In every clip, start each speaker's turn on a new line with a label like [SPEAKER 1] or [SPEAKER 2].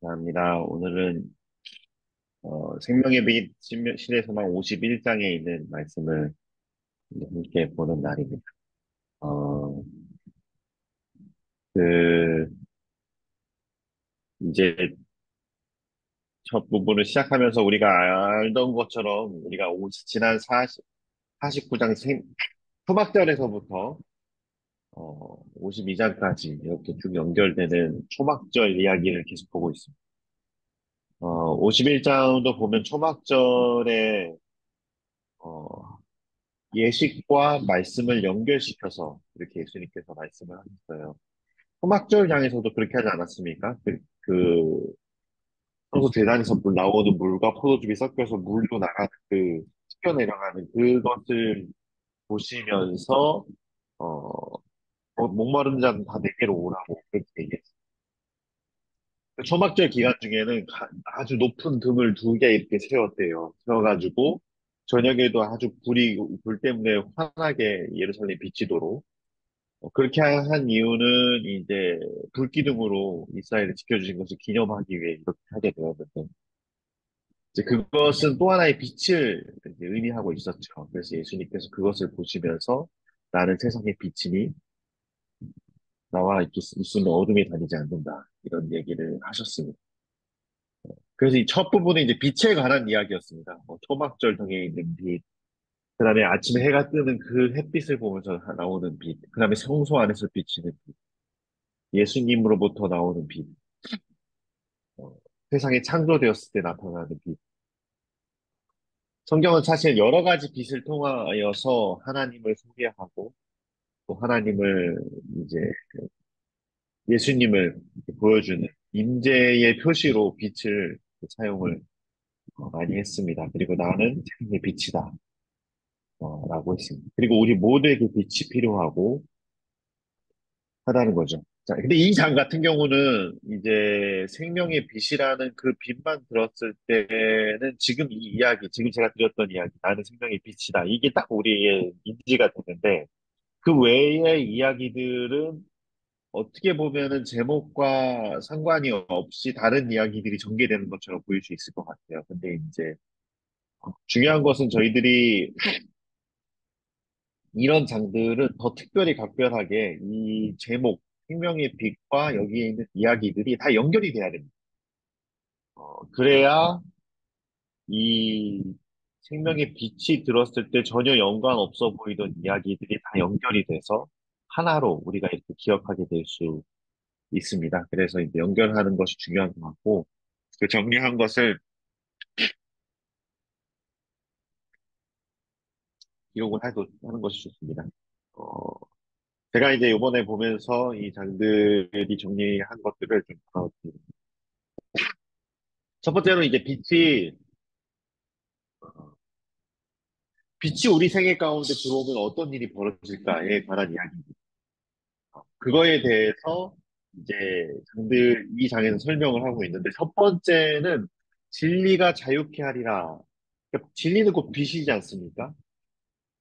[SPEAKER 1] 감사합니다. 오늘은 생명의 빛 시대소망 51장에 있는 말씀을 이제 함께 보는 날입니다. 어, 그 이제 첫 부분을 시작하면서 우리가 알던 것처럼 우리가 지난 49장 초막절에서부터 52장까지 이렇게 쭉 연결되는 초막절 이야기를 계속 보고 있습니다. 51장도 보면 초막절에 어, 예식과 말씀을 연결시켜서 이렇게 예수님께서 말씀을 하셨어요. 초막절장에서도 그렇게 하지 않았습니까? 평소 제단에서 나오는 물과 포도즙이 섞여서 물로 나가는 튀겨 내려가는 그것을 보시면서, 목마른 자는 다 내게로 오라고 그렇게 얘기했어요. 그 초막절 기간 중에는 아주 높은 등을 두 개 이렇게 세웠대요. 세워가지고, 저녁에도 아주 불 때문에 환하게 예루살렘 비치도록 그렇게 한 이유는 이제 불기둥으로 이스라엘을 지켜주신 것을 기념하기 위해 이렇게 하게 되었는데, 이제 그것은 또 하나의 빛을 이제 의미하고 있었죠. 그래서 예수님께서 그것을 보시면서 나는 세상의 빛이니 있으면 어둠에 다니지 않는다. 이런 얘기를 하셨습니다. 그래서 이 첫 부분은 이제 빛에 관한 이야기였습니다. 초막절 등에 있는 빛, 그 다음에 아침에 해가 뜨는 그 햇빛을 보면서 나오는 빛, 그 다음에 성소 안에서 비치는 빛, 예수님으로부터 나오는 빛, 어, 세상이 창조되었을 때 나타나는 빛. 성경은 사실 여러 가지 빛을 통하여서 하나님을 소개하고 또 하나님을 이제 예수님을 이렇게 보여주는 임재의 표시로 빛을 사용을 많이 했습니다. 그리고 나는 세상의 빛이다. 라고 했습니다. 그리고 우리 모두에게 빛이 필요하고 하다는 거죠. 자, 근데 이 장 같은 경우는 이제 생명의 빛이라는 그 빛만 들었을 때는 지금 제가 드렸던 이야기, 나는 생명의 빛이다. 이게 딱 우리의 인지가 되는데 그 외의 이야기들은 어떻게 보면은 제목과 상관이 없이 다른 이야기들이 전개되는 것처럼 보일 수 있을 것 같아요. 근데 이제 중요한 것은 저희들이 이런 장들은 더 특별히 각별하게 이 제목, 생명의 빛과 여기에 있는 이야기들이 다 연결이 돼야 됩니다. 그래야 이 생명의 빛이 들었을 때 전혀 연관 없어 보이던 이야기들이 다 연결이 돼서 하나로 우리가 이렇게 기억하게 될 수 있습니다. 그래서 이제 연결하는 것이 중요한 것 같고, 그 정리한 것을 기록을 하는 것이 좋습니다. 어, 제가 이제 이번에 보면서 이 장들이 정리한 것들을 좀 나눠드립니다. 첫 번째로 이제 빛이 우리 생애 가운데 들어오면 어떤 일이 벌어질까에 관한 이야기입니다. 그거에 대해서 이제 이 장에서 설명을 하고 있는데, 첫 번째는 진리가 자유케 하리라. 그러니까 진리는 곧 빛이지 않습니까?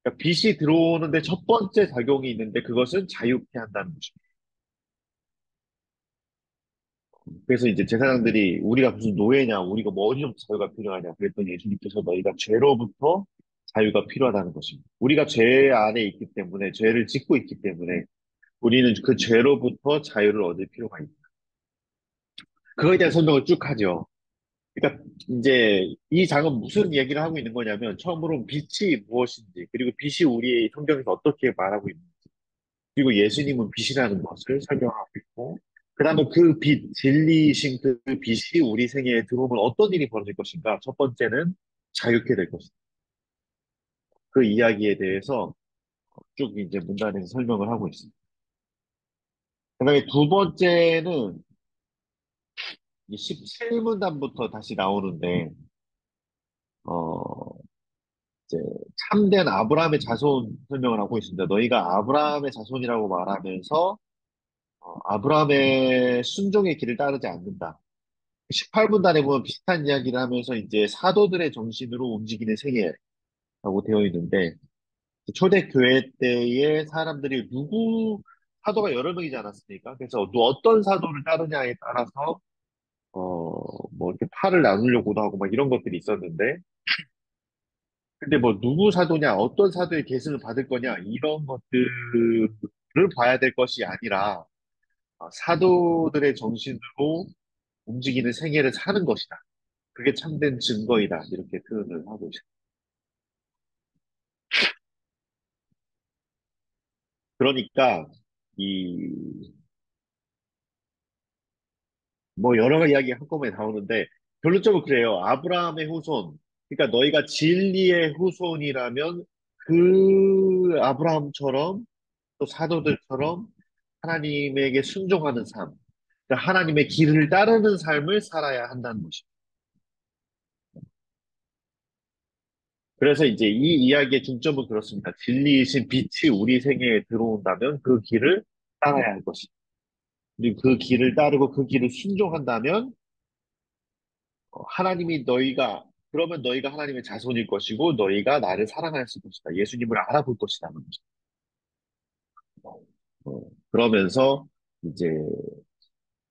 [SPEAKER 1] 그러니까 빛이 들어오는데 첫 번째 작용이 있는데 그것은 자유케 한다는 것입니다. 그래서 이제 제사장들이 우리가 무슨 노예냐, 우리가 뭐 어디서부터 자유가 필요하냐 그랬더니 예수님께서 너희가 죄로부터 자유가 필요하다는 것입니다. 우리가 죄 안에 있기 때문에 죄를 짓고 있기 때문에 우리는 그 죄로부터 자유를 얻을 필요가 있다. 그거에 대한 설명을 쭉 하죠. 그러니까 이제 이 장은 무슨 얘기를 하고 있는 거냐면 처음으로 빛이 무엇인지 그리고 빛이 우리 성경에서 어떻게 말하고 있는지 그리고 예수님은 빛이라는 것을 설명하고 있고 그다음에 그 빛, 진리이신 그 빛이 우리 생애에 들어오면 어떤 일이 벌어질 것인가? 첫 번째는 자유케 될 것이다. 그 이야기에 대해서 쭉 이제 문단에서 설명을 하고 있습니다. 그다음에 두 번째는 17문단부터 다시 나오는데 어 이제 참된 아브라함의 자손 설명을 하고 있습니다. 너희가 아브라함의 자손이라고 말하면서 아브라함의 순종의 길을 따르지 않는다. 18분단에 보면 비슷한 이야기를 하면서 이제 사도들의 정신으로 움직이는 세계라고 되어 있는데 초대 교회 때의 사람들이 사도가 여러 명이지 않았습니까? 그래서 어떤 사도를 따르냐에 따라서 뭐 이렇게 팔을 나누려고도 하고 막 이런 것들이 있었는데, 근데 뭐 누구 사도냐, 어떤 사도의 계승을 받을 거냐, 이런 것들을 봐야 될 것이 아니라, 사도들의 정신으로 움직이는 생애를 사는 것이다. 그게 참된 증거이다. 이렇게 표현을 하고 있어요. 그러니까, 이, 뭐 여러 가지 이야기 한꺼번에 나오는데, 결론적으로 그래요. 아브라함의 후손. 그러니까 너희가 진리의 후손이라면 그 아브라함처럼 또 사도들처럼 하나님에게 순종하는 삶, 그러니까 하나님의 길을 따르는 삶을 살아야 한다는 것입니다. 그래서 이제 이 이야기의 중점은 그렇습니다. 진리이신 빛이 우리 생애에 들어온다면 그 길을 따라야 할 것이다. 그리고 그 길을 따르고 그 길을 순종한다면 하나님이 너희가 그러면 너희가 하나님의 자손일 것이고 너희가 나를 사랑할 것이다. 예수님을 알아볼 것이다. 그러면서 이제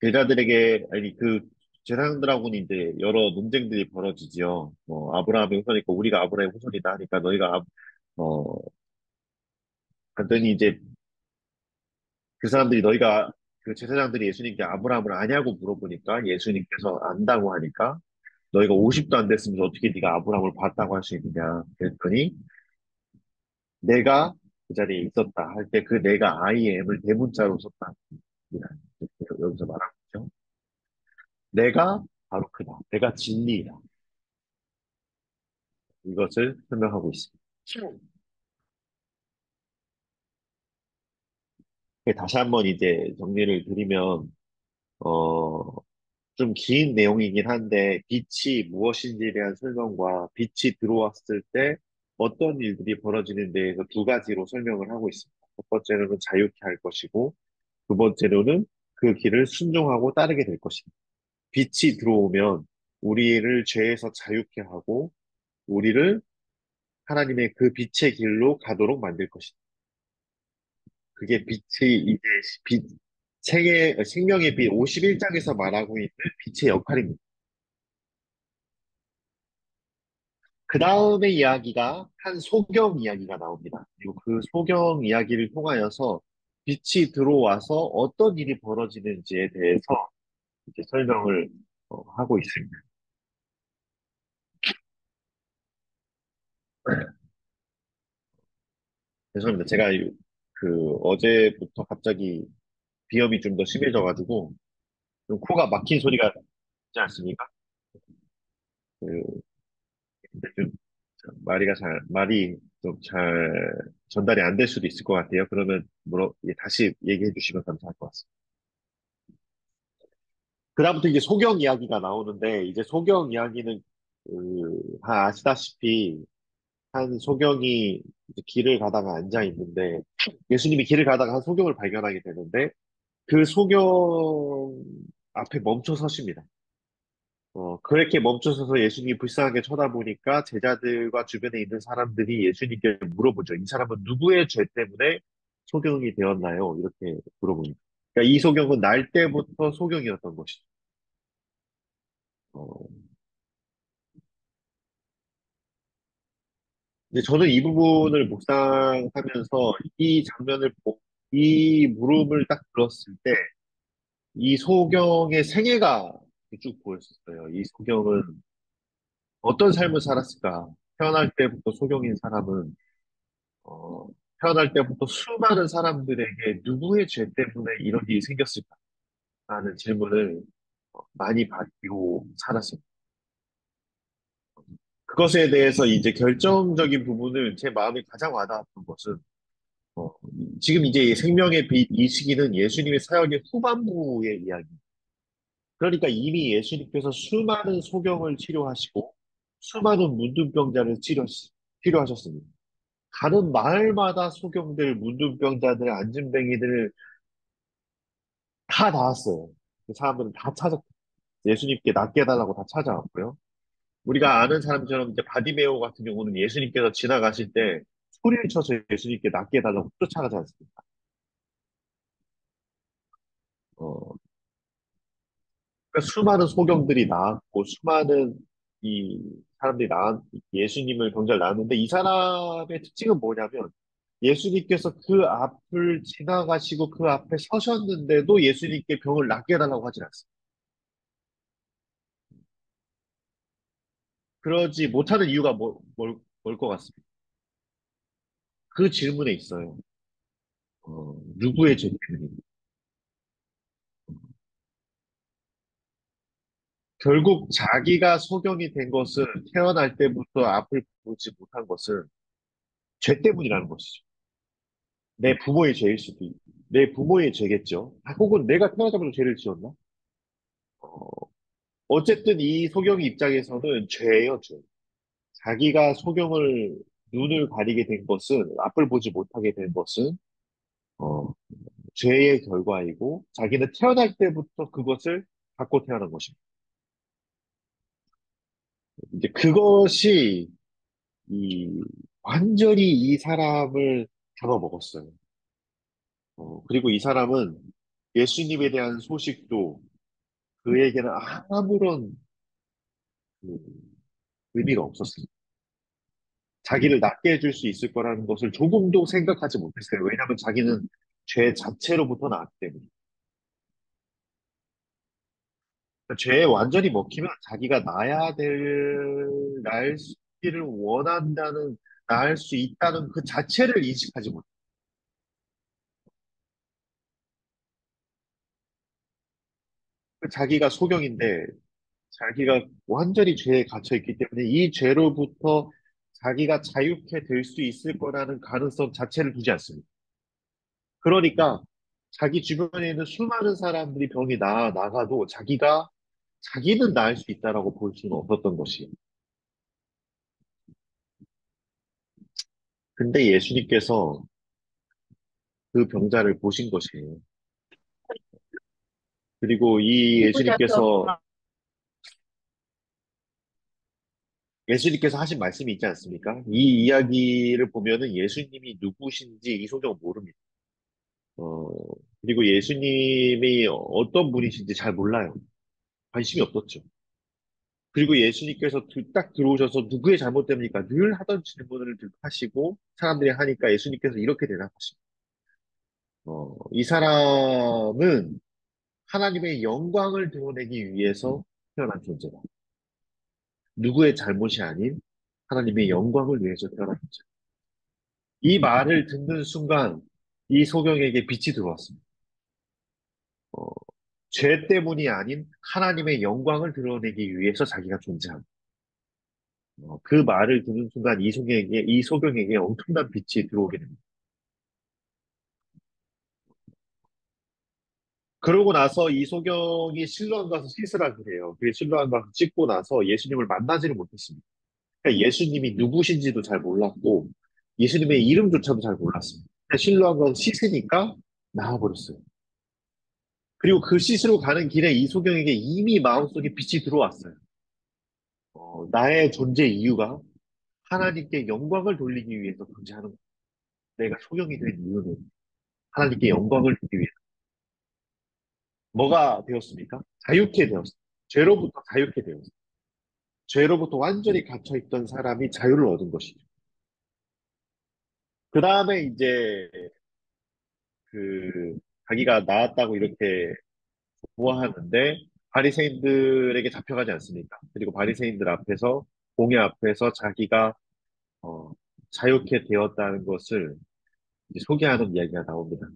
[SPEAKER 1] 제자들에게 아니 그 제사장들하고는 이제 여러 논쟁들이 벌어지지요. 뭐 아브라함의 후손이니까 우리가 아브라함의 후손이다 하니까 너희가 어 그랬더니 이제 그 사람들이 너희가 그 제사장들이 예수님께 아브라함을 아냐고 물어보니까 예수님께서 안다고 하니까 너희가 50도 안 됐으면 어떻게 네가 아브라함을 봤다고 할 수 있느냐 그랬더니 내가 그 자리에 있었다 할 때 그 내가 I am을 대문자로 썼다. 여기서 말하고 있죠. 내가 바로 그다. 내가 진리이다. 이것을 설명하고 있습니다. 다시 한번 이제 정리를 드리면, 어, 좀 긴 내용이긴 한데, 빛이 무엇인지에 대한 설명과 빛이 들어왔을 때 어떤 일들이 벌어지는 데에서 두 가지로 설명을 하고 있습니다. 첫 번째로는 자유케 할 것이고, 두 번째로는 그 길을 순종하고 따르게 될 것입니다. 빛이 들어오면 우리를 죄에서 자유케 하고, 우리를 하나님의 그 빛의 길로 가도록 만들 것입니다. 그게 빛이 이제 빛, 생명의 빛 51장에서 말하고 있는 빛의 역할입니다. 그 다음의 이야기가 한 소경 이야기가 나옵니다. 그리고 그 소경 이야기를 통하여서 빛이 들어와서 어떤 일이 벌어지는지에 대해서 이제 설명을 하고 있습니다. 죄송합니다. 제가 그 어제부터 갑자기 비염이 좀 더 심해져가지고 좀 코가 막힌 소리가 있지 않습니까? 그 좀 말이 좀 잘 전달이 안 될 수도 있을 것 같아요. 그러면 예, 다시 얘기해 주시면 감사할 것 같습니다. 그다음부터 이제 소경 이야기가 나오는데 이제 소경 이야기는 다 아시다시피 한 소경이 이제 길을 가다가 앉아 있는데 예수님이 길을 가다가 한 소경을 발견하게 되는데 그 소경 앞에 멈춰 서십니다. 그렇게 멈춰서서 예수님이 불쌍하게 쳐다보니까 제자들과 주변에 있는 사람들이 예수님께 물어보죠. 이 사람은 누구의 죄 때문에 소경이 되었나요? 이렇게 물어보니까. 그러니까 이 소경은 날 때부터 소경이었던 것이죠. 어, 근데 저는 이 부분을 묵상하면서 이 물음을 딱 들었을 때, 이 소경의 생애가 쭉 보였었어요. 이 소경은 어떤 삶을 살았을까? 태어날 때부터 소경인 사람은 어, 태어날 때부터 수많은 사람들에게 누구의 죄 때문에 이런 일이 생겼을까? 라는 질문을 많이 받고 살았습니다. 그것에 대해서 이제 결정적인 부분을 제 마음에 가장 와닿았던 것은, 어, 지금 이제 생명의 빛 이 시기는 예수님의 사역의 후반부의 이야기. 그러니까 이미 예수님께서 수많은 소경을 치료하시고, 수많은 문둥병자를 치료하셨습니다. 가는 마을마다 소경들, 문둥병자들, 안진뱅이들 다 나왔어요. 그 사람들은 다 예수님께 낫게 해달라고 다 찾아왔고요. 우리가 아는 사람처럼 이제 바디메오 같은 경우는 예수님께서 지나가실 때 소리를 쳐서 예수님께 낫게 해달라고 쫓아가지 않습니까? 어, 그러니까 수많은 소경들이 나왔고, 수많은 이 사람들이 예수님을 경전을 나왔는데, 이 사람의 특징은 뭐냐면, 예수님께서 그 앞을 지나가시고 그 앞에 서셨는데도 예수님께 병을 낫게 해달라고 하진 않습니다. 그러지 못하는 이유가 뭘 것 같습니다. 그 질문에 있어요. 누구의 죄 때문입니까? 결국 자기가 소경이 된 것은 태어날 때부터 앞을 보지 못한 것은 죄 때문이라는 것이죠. 내 부모의 죄일 수도 있고, 내 부모의 죄겠죠. 혹은 내가 태어나자마자 죄를 지었나? 어, 어쨌든 이 소경이 입장에서는 죄예요, 죄. 자기가 눈을 가리게 된 것은, 앞을 보지 못하게 된 것은, 어, 죄의 결과이고, 자기는 태어날 때부터 그것을 갖고 태어난 것입니다. 이제 그것이, 이, 완전히 이 사람을 잡아먹었어요. 그리고 이 사람은 예수님에 대한 소식도 그에게는 아무런 그 의미가 없었어요. 자기를 낫게 해줄 수 있을 거라는 것을 조금도 생각하지 못했어요. 왜냐하면 자기는 죄 자체로부터 나왔기 때문에. 그러니까 죄에 완전히 먹히면 자기가 나을 수기를 원한다는, 나을 수 있다는 그 자체를 인식하지 못해요. 자기가 소경인데 자기가 완전히 죄에 갇혀 있기 때문에 이 죄로부터 자기가 자유케 될 수 있을 거라는 가능성 자체를 두지 않습니다. 그러니까 자기 주변에 있는 수많은 사람들이 병이 나가도 자기는 나을 수 있다라고 볼 수는 없었던 것이에요. 근데 예수님께서 그 병자를 보신 것이에요. 그리고 예수님께서 하신 말씀이 있지 않습니까? 이 이야기를 보면은 예수님이 누구신지 이소경 모릅니다. 어, 그리고 예수님이 어떤 분이신지 잘 몰라요. 관심이 없었죠. 그리고 예수님께서 딱 들어오셔서 누구의 잘못 때문이니까 늘 하던 질문을 하시고 사람들이 하니까 예수님께서 이렇게 대답하십니다. 이 사람은 하나님의 영광을 드러내기 위해서 태어난 존재다. 누구의 잘못이 아닌 하나님의 영광을 위해서 태어난 존재. 이 말을 듣는 순간 이 소경에게 빛이 들어왔습니다. 어, 죄 때문이 아닌 하나님의 영광을 드러내기 위해서 자기가 존재한다. 그 말을 듣는 순간 이 소경에게 엄청난 빛이 들어오게 됩니다. 그러고 나서 이 소경이 실로암 가서 씻으라 그래요. 그게 실로암 가서 씻고 나서 예수님을 만나지를 못했습니다. 그러니까 예수님이 누구신지도 잘 몰랐고, 예수님의 이름조차도 잘 몰랐습니다. 그냥 실로암 가서 씻으니까 나와버렸어요. 그리고 그 씻으러 가는 길에 이 소경에게 이미 마음속에 빛이 들어왔어요. 나의 존재 이유가 하나님께 영광을 돌리기 위해서 존재하는 거예요. 내가 소경이 된 이유는 하나님께 영광을 돌리기 위해서. 뭐가 되었습니까? 자유케 되었어요. 죄로부터 자유케 되었어요. 죄로부터 완전히 갇혀있던 사람이 자유를 얻은 것이죠. 그 다음에 이제 그 자기가 나았다고 이렇게 좋아하는데 바리새인들에게 잡혀가지 않습니까? 그리고 바리새인들 앞에서 공회 앞에서 자기가 어, 자유케 되었다는 것을 이제 소개하는 이야기가 나옵니다.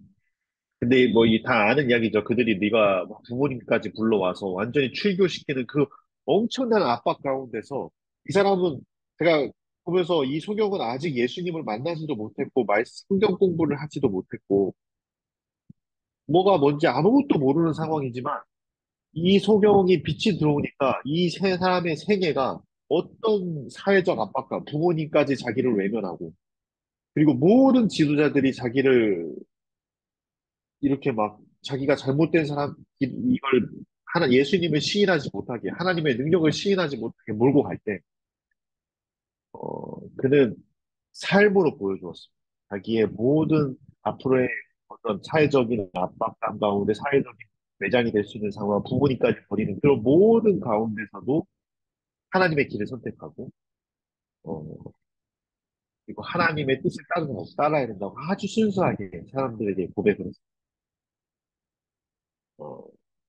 [SPEAKER 1] 근데 뭐 이 다 아는 이야기죠. 그들이 네가 막 부모님까지 불러와서 완전히 출교시키는 그 엄청난 압박 가운데서 이 사람은 제가 보면서 이 소경은 아직 예수님을 만나지도 못했고 성경 공부를 하지도 못했고 뭐가 뭔지 아무것도 모르는 상황이지만 이 소경이 빛이 들어오니까 이 세 사람의 생애가 어떤 사회적 압박감, 부모님까지 자기를 외면하고 그리고 모든 지도자들이 자기를 이렇게 막 자기가 잘못된 사람 이걸 예수님을 시인하지 못하게 하나님의 능력을 시인하지 못하게 몰고 갈 때 그는 삶으로 보여주었습니다. 자기의 모든 앞으로의 어떤 사회적인 압박감 가운데 사회적인 매장이 될 수 있는 상황, 부모님까지 버리는 그런 모든 가운데서도 하나님의 길을 선택하고, 어, 그리고 하나님의 뜻을 따라야 된다고 아주 순수하게 사람들에게 고백을 했어요. 어,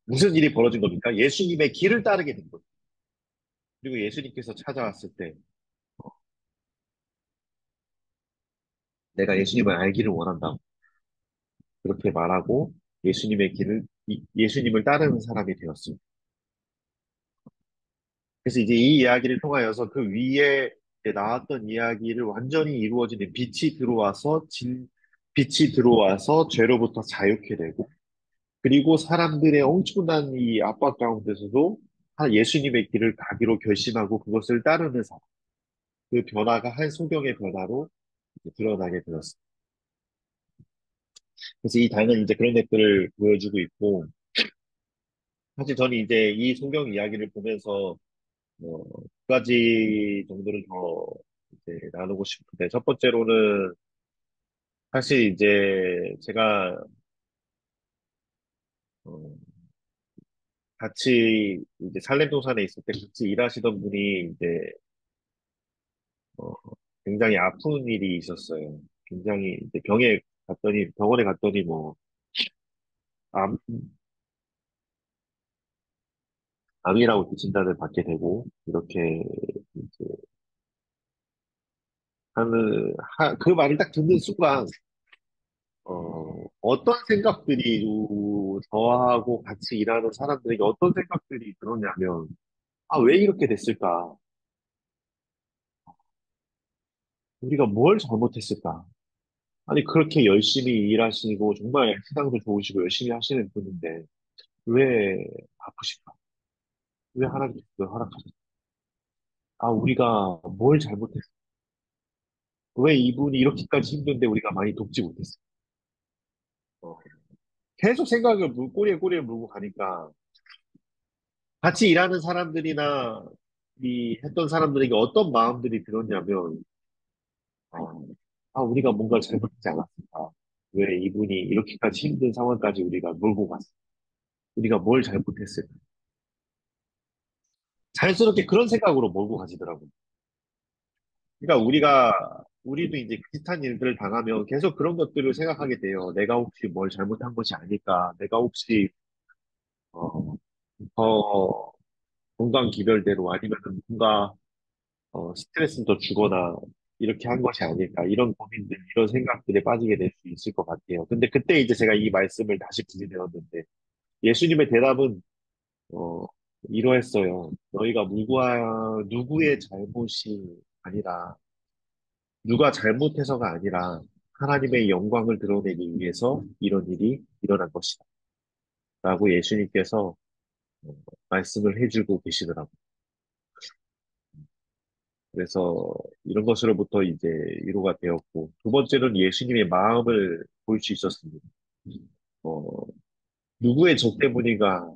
[SPEAKER 1] 무슨 일이 벌어진 겁니까? 예수님의 길을 따르게 된 거죠. 그리고 예수님께서 찾아왔을 때, 내가 예수님을 알기를 원한다. 그렇게 말하고 예수님의 예수님을 따르는 사람이 되었습니다. 그래서 이제 이 이야기를 통하여서 그 위에 이제 나왔던 이야기를 완전히 이루어지는 빛이 들어와서 죄로부터 자유케 되고, 그리고 사람들의 엄청난 이 압박 가운데서도 예수님의 길을 가기로 결심하고 그것을 따르는 사람, 그 변화가 한 소경의 변화로 이제 드러나게 되었습니다. 그래서 이 단은 이제 그런 것들을 보여주고 있고, 사실 저는 이제 이 성경 이야기를 보면서 두 가지 정도를 더 이제 나누고 싶은데, 첫 번째로는 사실 이제 제가 어, 같이 이제 살렘동산에 있을 때 같이 일하시던 분이 이제 어, 굉장히 아픈 일이 있었어요. 굉장히 이제 병원에 갔더니 뭐 암, 암이라고 또 진단을 받게 되고 이렇게 이제 그 말을 딱 듣는 순간 어떤 생각들이 저하고 같이 일하는 사람들에게 어떤 생각들이 들었냐면, 아, 왜 이렇게 됐을까? 우리가 뭘 잘못했을까? 아니, 그렇게 열심히 일하시고, 정말 세상도 좋으시고, 열심히 하시는 분인데, 왜 아프실까? 왜 하나님께서 그걸 허락하셨을까? 아, 우리가 뭘 잘못했을까? 왜 이분이 이렇게까지 힘든데 우리가 많이 돕지 못했을까? 어, 계속 꼬리에 꼬리에 물고 가니까, 같이 일하는 사람들이나 이 했던 사람들에게 어떤 마음들이 들었냐면, 어, 아, 우리가 뭔가 잘못하지 않았을까? 왜 이분이 이렇게까지 힘든 상황까지 우리가 몰고 갔을까? 우리가 뭘 잘못했을까? 자연스럽게 그런 생각으로 몰고 가시더라고요. 그러니까 우리도 이제 비슷한 일들을 당하면 계속 그런 것들을 생각하게 돼요. 내가 혹시 뭘 잘못한 것이 아닐까? 내가 혹시, 어, 더 공간기별대로 아니면 뭔가 스트레스를 더 주거나 이렇게 한 것이 아닐까 이런 고민들 이런 생각들에 빠지게 될 수 있을 것 같아요. 근데 그때 이제 제가 이 말씀을 다시 보게 되었는데 예수님의 대답은 어, 이러했어요. 너희가 누구의 잘못이 아니라 누가 잘못해서가 아니라 하나님의 영광을 드러내기 위해서 이런 일이 일어난 것이다. 라고 예수님께서 어, 말씀을 해주고 계시더라고요. 그래서 이런 것으로부터 이제 위로가 되었고, 두 번째는 예수님의 마음을 볼 수 있었습니다. 어, 누구의 저 때문인가,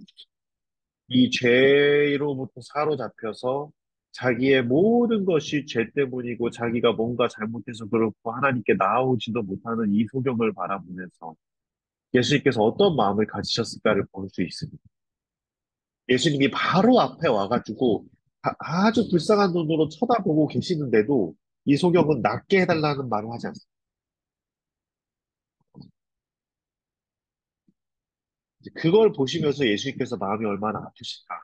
[SPEAKER 1] 이 죄로부터 사로잡혀서 자기의 모든 것이 죄 때문이고 자기가 뭔가 잘못해서 그렇고 하나님께 나아오지도 못하는 이 소경을 바라보면서 예수님께서 어떤 마음을 가지셨을까를 볼 수 있습니다. 예수님이 바로 앞에 와가지고 아주 불쌍한 눈으로 쳐다보고 계시는데도 이 소경은 낫게 해달라는 말을 하지 않습니다. 이제 그걸 보시면서 예수님께서 마음이 얼마나 아프실까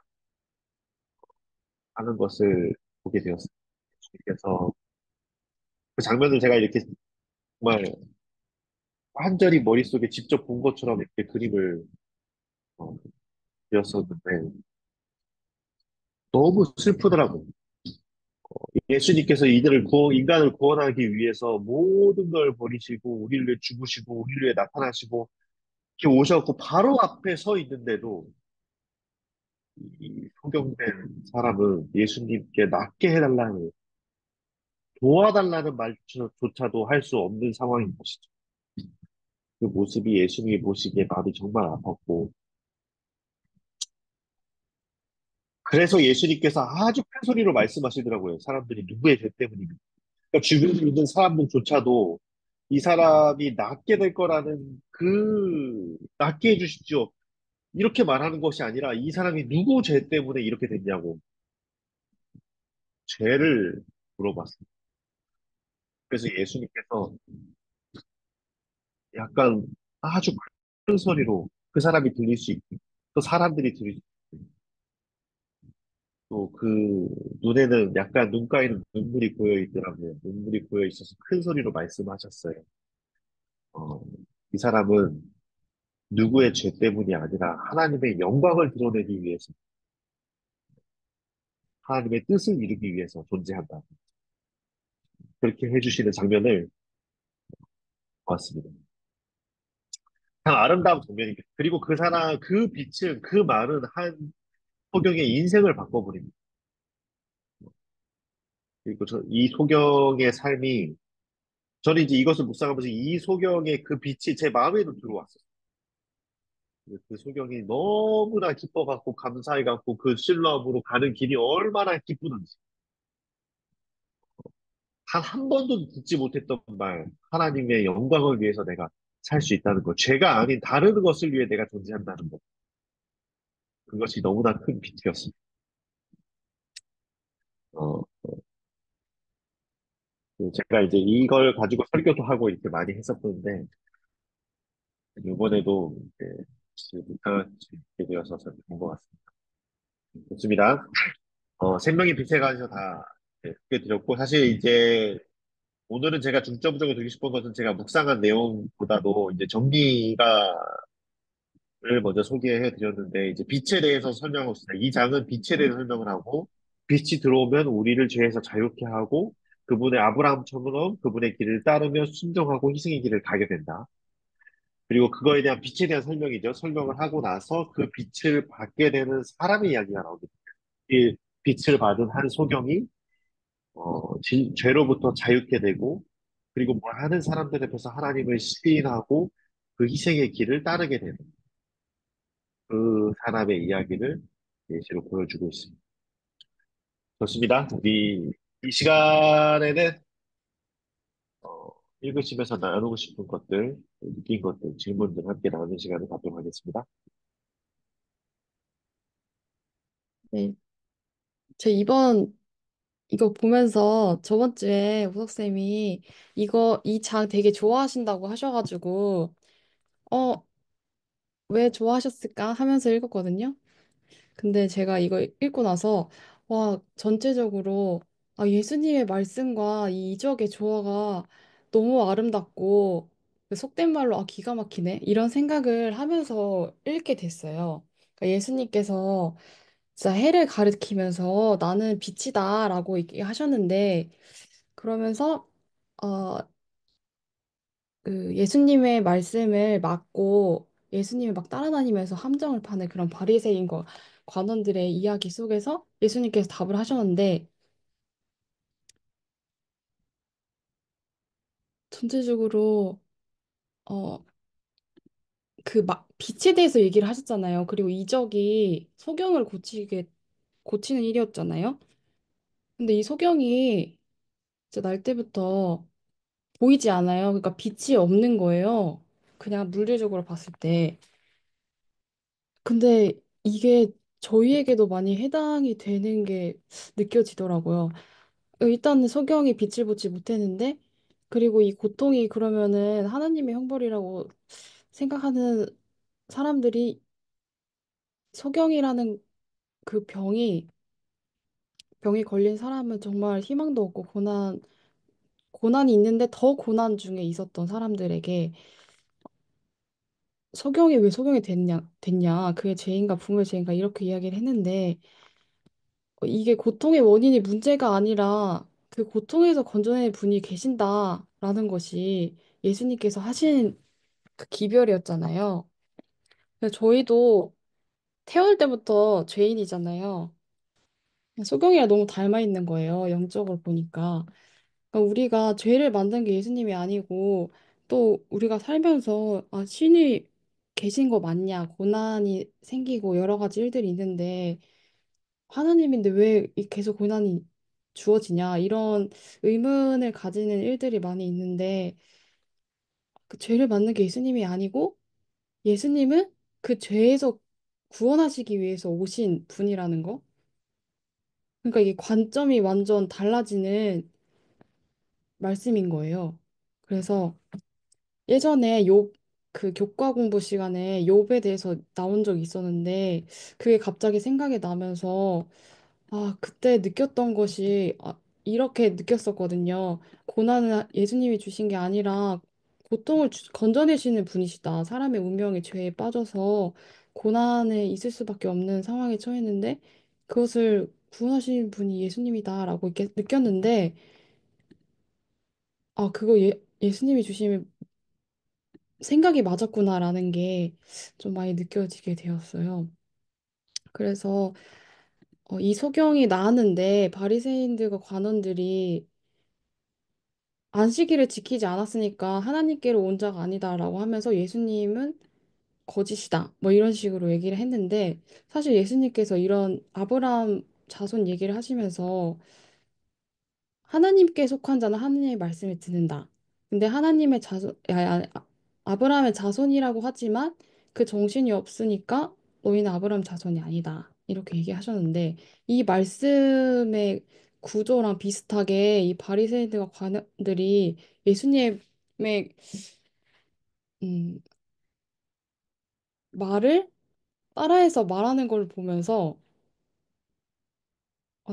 [SPEAKER 1] 하는 것을 보게 되었습니다. 예수님께서 그 장면을 제가 이렇게 정말 완전히 머릿속에 직접 본 것처럼 이렇게 그림을 어, 그렸었는데 너무 슬프더라고요. 예수님께서 인간을 구원하기 위해서 모든 걸 버리시고 우리를 위해 죽으시고 우리를 위해 나타나시고 이렇게 오셨고 바로 앞에 서 있는데도 이 소경된 사람은 예수님께 낫게 해달라는 도와달라는 말조차도 할 수 없는 상황인 것이죠. 그 모습이 예수님이 보시기에 마음이 정말 아팠고 그래서 예수님께서 아주 큰 소리로 말씀하시더라고요. 사람들이 누구의 죄 때문입니까? 그러니까 주변에 있는 사람들조차도 이 사람이 낫게 될 거라는 낫게 해주십시오. 이렇게 말하는 것이 아니라 이 사람이 누구 죄 때문에 이렇게 됐냐고 죄를 물어봤어요. 그래서 예수님께서 약간 아주 큰 소리로 그 사람이 들릴 수 있고 또 사람들이 들을 수 있고 또 그 눈에는 약간 눈가에는 눈물이 고여 있더라고요. 눈물이 고여 있어서 큰 소리로 말씀하셨어요. 어, 이 사람은 누구의 죄 때문이 아니라 하나님의 영광을 드러내기 위해서, 하나님의 뜻을 이루기 위해서 존재한다. 그렇게 해주시는 장면을 봤습니다. 참 아름다운 장면입니다. 그리고 그 사람, 그 빛은, 그 말은 한 소경의 인생을 바꿔버립니다. 그리고 이 소경의 삶이, 저는 이제 이것을 묵상하면서 이 소경의 그 빛이 제 마음에도 들어왔어요. 그 소경이 너무나 기뻐갖고 감사해갖고 그 실로암으로 가는 길이 얼마나 기쁘던지. 단 한 번도 듣지 못했던 말, 하나님의 영광을 위해서 내가 살 수 있다는 것, 죄가 아닌 다른 것을 위해 내가 존재한다는 것, 그것이 너무나 큰 빛이었습니다. 어, 제가 이제 이걸 가지고 설교도 하고 이렇게 많이 했었는데, 이번에도 이제 묵상할 수 있게 되어서 참 좋은 것 같습니다. 좋습니다. 생명의 빛에 관해서 다 소개 드렸고, 사실 이제 오늘은 제가 중점적으로 드리고 싶은 것은 제가 묵상한 내용보다도 이제 정리가 를 먼저 소개해 드렸는데, 이제 빛에 대해서 설명했습니다. 이 장은 빛에 대해서 설명을 하고, 빛이 들어오면 우리를 죄에서 자유케 하고, 그분의 아브라함처럼 그분의 길을 따르며 순종하고 희생의 길을 가게 된다. 그리고 그거에 대한 빛에 대한 설명이죠. 설명을 하고 나서 그 빛을 받게 되는 사람의 이야기가 나옵니다. 이 빛을 받은 한 소경이, 죄로부터 자유케 되고, 그리고 뭘 하는 사람들 앞에서 하나님을 시인하고 그 희생의 길을 따르게 되는 그 사람의 이야기를 예시로 보여주고 있습니다. 좋습니다. 우리 이 시간에는 어, 읽으시면서 나누고 싶은 것들, 느낀 것들, 질문들 함께 나누는 시간을 갖도록 하겠습니다.
[SPEAKER 2] 네. 제 이번 이거 보면서 저번 주에 우석쌤이 이 장 되게 좋아하신다고 하셔가지고, 어, 왜 좋아하셨을까 하면서 읽었거든요. 근데 제가 이거 읽고 나서, 와, 전체적으로, 예수님의 말씀과 이 이적의 조화가 너무 아름답고, 그 속된 말로, 기가 막히네. 이런 생각을 하면서 읽게 됐어요. 그러니까 예수님께서 진짜 해를 가리키면서 나는 빛이다라고 하셨는데, 그러면서 어, 그 예수님의 말씀을 막고 예수님을 막 따라다니면서 함정을 파는 그런 바리새인과 관원들의 이야기 속에서 예수님께서 답을 하셨는데 전체적으로 어, 빛에 대해서 얘기를 하셨잖아요. 그리고 이적이 소경을 고치는 일이었잖아요. 근데 이 소경이 진짜 날 때부터 보이지 않아요. 그러니까 빛이 없는 거예요. 그냥 물리적으로 봤을 때. 근데 이게 저희에게도 많이 해당이 되는 게 느껴지더라고요. 일단은 석영이 빛을 보지 못했는데, 그리고 이 고통이 그러면은 하나님의 형벌이라고 생각하는 사람들이 석영이라는 그 병이 걸린 사람은 정말 희망도 없고 고난이 있는데 더 고난 중에 있었던 사람들에게 석영이 왜 석영이 됐냐, 그게 죄인가 부모의 죄인가 이렇게 이야기를 했는데, 이게 고통의 원인이 문제가 아니라 그 고통에서 건져내는 분이 계신다라는 것이 예수님께서 하신 그 기별이었잖아요. 근데 저희도 태어날 때부터 죄인이잖아요. 소경이랑 너무 닮아 있는 거예요. 영적으로 보니까. 그러니까 우리가 죄를 만든 게 예수님이 아니고 또 우리가 살면서 신이 계신 거 맞냐, 고난이 생기고 여러 가지 일들이 있는데 하나님인데 왜 계속 고난이 주어지냐 이런 의문을 가지는 일들이 많이 있는데 그 죄를 받는 게 예수님이 아니고 예수님은 그 죄에서 구원하시기 위해서 오신 분이라는 거. 그러니까 이게 관점이 완전 달라지는 말씀인 거예요. 그래서 예전에 그 교과 공부 시간에 욥에 대해서 나온 적이 있었는데 그게 갑자기 생각이 나면서 아, 그때 느꼈던 것이 이렇게 느꼈었거든요. 고난은 예수님이 주신 게 아니라 고통을 건져내시는 분이시다. 사람의 운명의 죄에 빠져서 고난에 있을 수밖에 없는 상황에 처했는데 그것을 구원하시는 분이 예수님이다라고 이렇게 느꼈는데 아, 그거 예수님이 주신 생각이 맞았구나라는 게 좀 많이 느껴지게 되었어요. 그래서 이 소경이 나왔는데 바리새인들과 관원들이 안식일을 지키지 않았으니까 하나님께로 온 자가 아니다라고 하면서 예수님은 거짓이다. 뭐 이런 식으로 얘기를 했는데 사실 예수님께서 이런 아브라함 자손 얘기를 하시면서 하나님께 속한 자는 하나님의 말씀을 듣는다. 근데 하나님의 자손, 아브라함의 자손이라고 하지만 그 정신이 없으니까 너희는 아브라함 자손이 아니다. 이렇게 얘기하셨는데 이 말씀의 구조랑 비슷하게 이 바리새인들과 관원들이 예수님의 음, 말을 따라해서 말하는 걸 보면서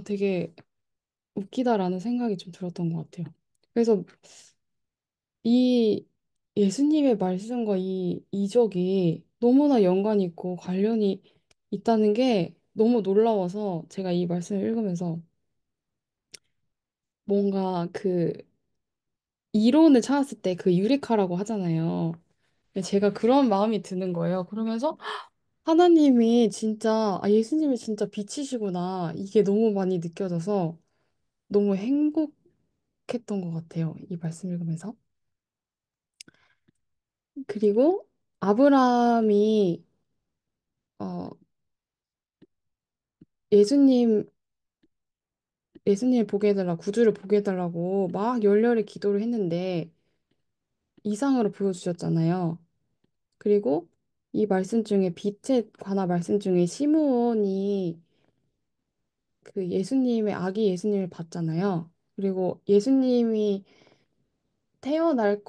[SPEAKER 2] 되게 웃기다라는 생각이 좀 들었던 것 같아요. 그래서 이 예수님의 말씀과 이 이적이 너무나 연관이 있고 관련이 있다는 게 너무 놀라워서 제가 이 말씀을 읽으면서 뭔가 그 이론을 찾았을 때 그 유리카라고 하잖아요. 근데 제가 그런 마음이 드는 거예요. 그러면서 하나님이 진짜, 예수님이 진짜 빛이시구나. 이게 너무 많이 느껴져서 너무 행복했던 것 같아요. 이 말씀 읽으면서. 그리고 아브라함이 어, 예수님 예수님을 보게 해달라, 구주를 보게 해달라고 막 열렬히 기도를 했는데 이상으로 보여주셨잖아요. 그리고 이 말씀 중에 빛에 관한 말씀 중에 시므온이 그 예수님의 아기 예수님을 봤잖아요. 그리고 예수님이 태어날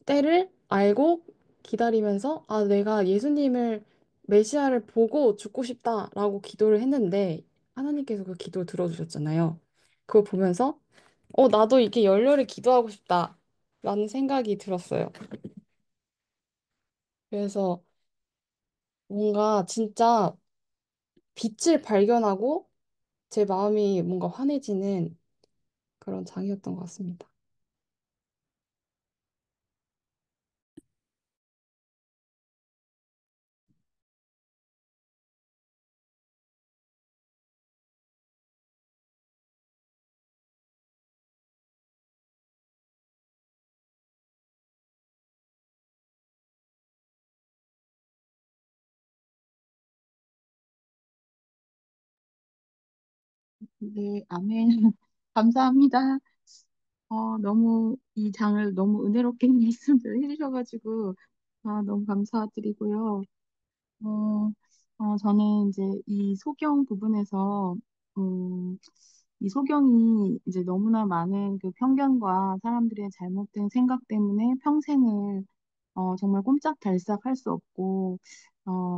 [SPEAKER 2] 때를 알고 기다리면서 내가 예수님을 메시아를 보고 죽고 싶다라고 기도를 했는데 하나님께서 그 기도를 들어주셨잖아요. 그거 보면서 나도 이렇게 열렬히 기도하고 싶다. 라는 생각이 들었어요. 그래서 뭔가 진짜 빛을 발견하고 제 마음이 뭔가 환해지는 그런 장이었던 것 같습니다.
[SPEAKER 3] 네, 아멘. 감사합니다. 너무 이 장을 너무 은혜롭게 말씀을 해주셔가지고, 너무 감사드리고요. 어, 저는 이제 이 소경 부분에서, 음, 이 소경이 이제 너무나 많은 그 편견과 사람들의 잘못된 생각 때문에 평생을 정말 꼼짝달싹 할 수 없고,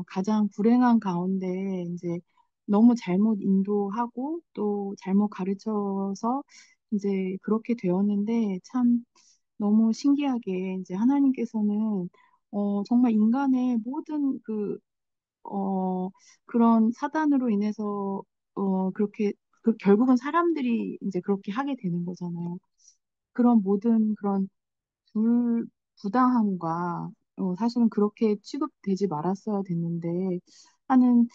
[SPEAKER 3] 가장 불행한 가운데 이제 너무 잘못 인도하고 또 잘못 가르쳐서 이제 그렇게 되었는데 참 너무 신기하게 이제 하나님께서는 정말 인간의 모든 그런 사단으로 인해서 그렇게 결국은 사람들이 이제 그렇게 하게 되는 거잖아요. 그런 모든 그런 부당함과 사실은 그렇게 취급되지 말았어야 됐는데 하는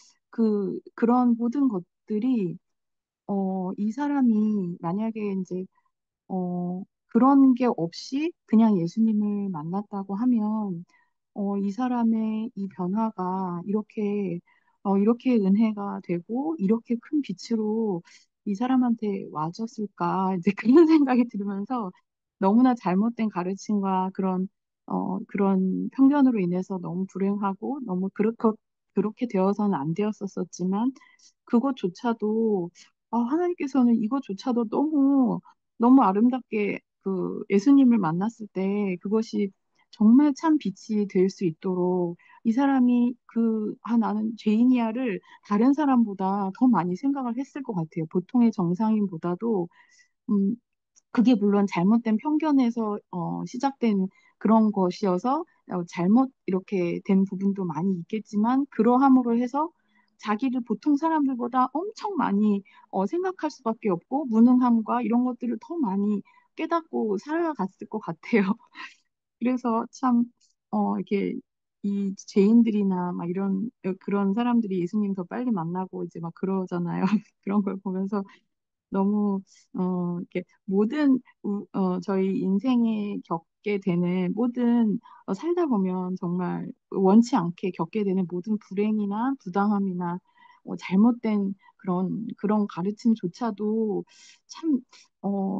[SPEAKER 3] 그런 모든 것들이 이 사람이 만약에 이제 그런 게 없이 그냥 예수님을 만났다고 하면, 이 사람의 이 변화가 이렇게 은혜가 되고, 이렇게 큰 빛으로 이 사람한테 와줬을까, 이제 그런 생각이 들으면서 너무나 잘못된 가르침과 그런 편견으로 인해서 너무 불행하고, 너무 그렇게 되어서는 안 되었었지만 그것조차도 하나님께서는 이것조차도 너무 너무 아름답게 그 예수님을 만났을 때 그것이 정말 참 빛이 될 수 있도록 이 사람이 나는 죄인이야를 다른 사람보다 더 많이 생각을 했을 것 같아요. 보통의 정상인보다도 음, 그게 물론 잘못된 편견에서 시작된 그런 것이어서 잘못 이렇게 된 부분도 많이 있겠지만 그러함으로 해서 자기를 보통 사람들보다 엄청 많이 생각할 수밖에 없고 무능함과 이런 것들을 더 많이 깨닫고 살아갔을 것 같아요. 그래서 참 이렇게 이 죄인들이나 막 이런 그런 사람들이 예수님 더 빨리 만나고 이제 막 그러잖아요. 그런 걸 보면서 너무 이렇게 저희 인생에 겪게 되는 모든 살다 보면 정말 원치 않게 겪게 되는 모든 불행이나 부당함이나 잘못된 그런 가르침조차도 참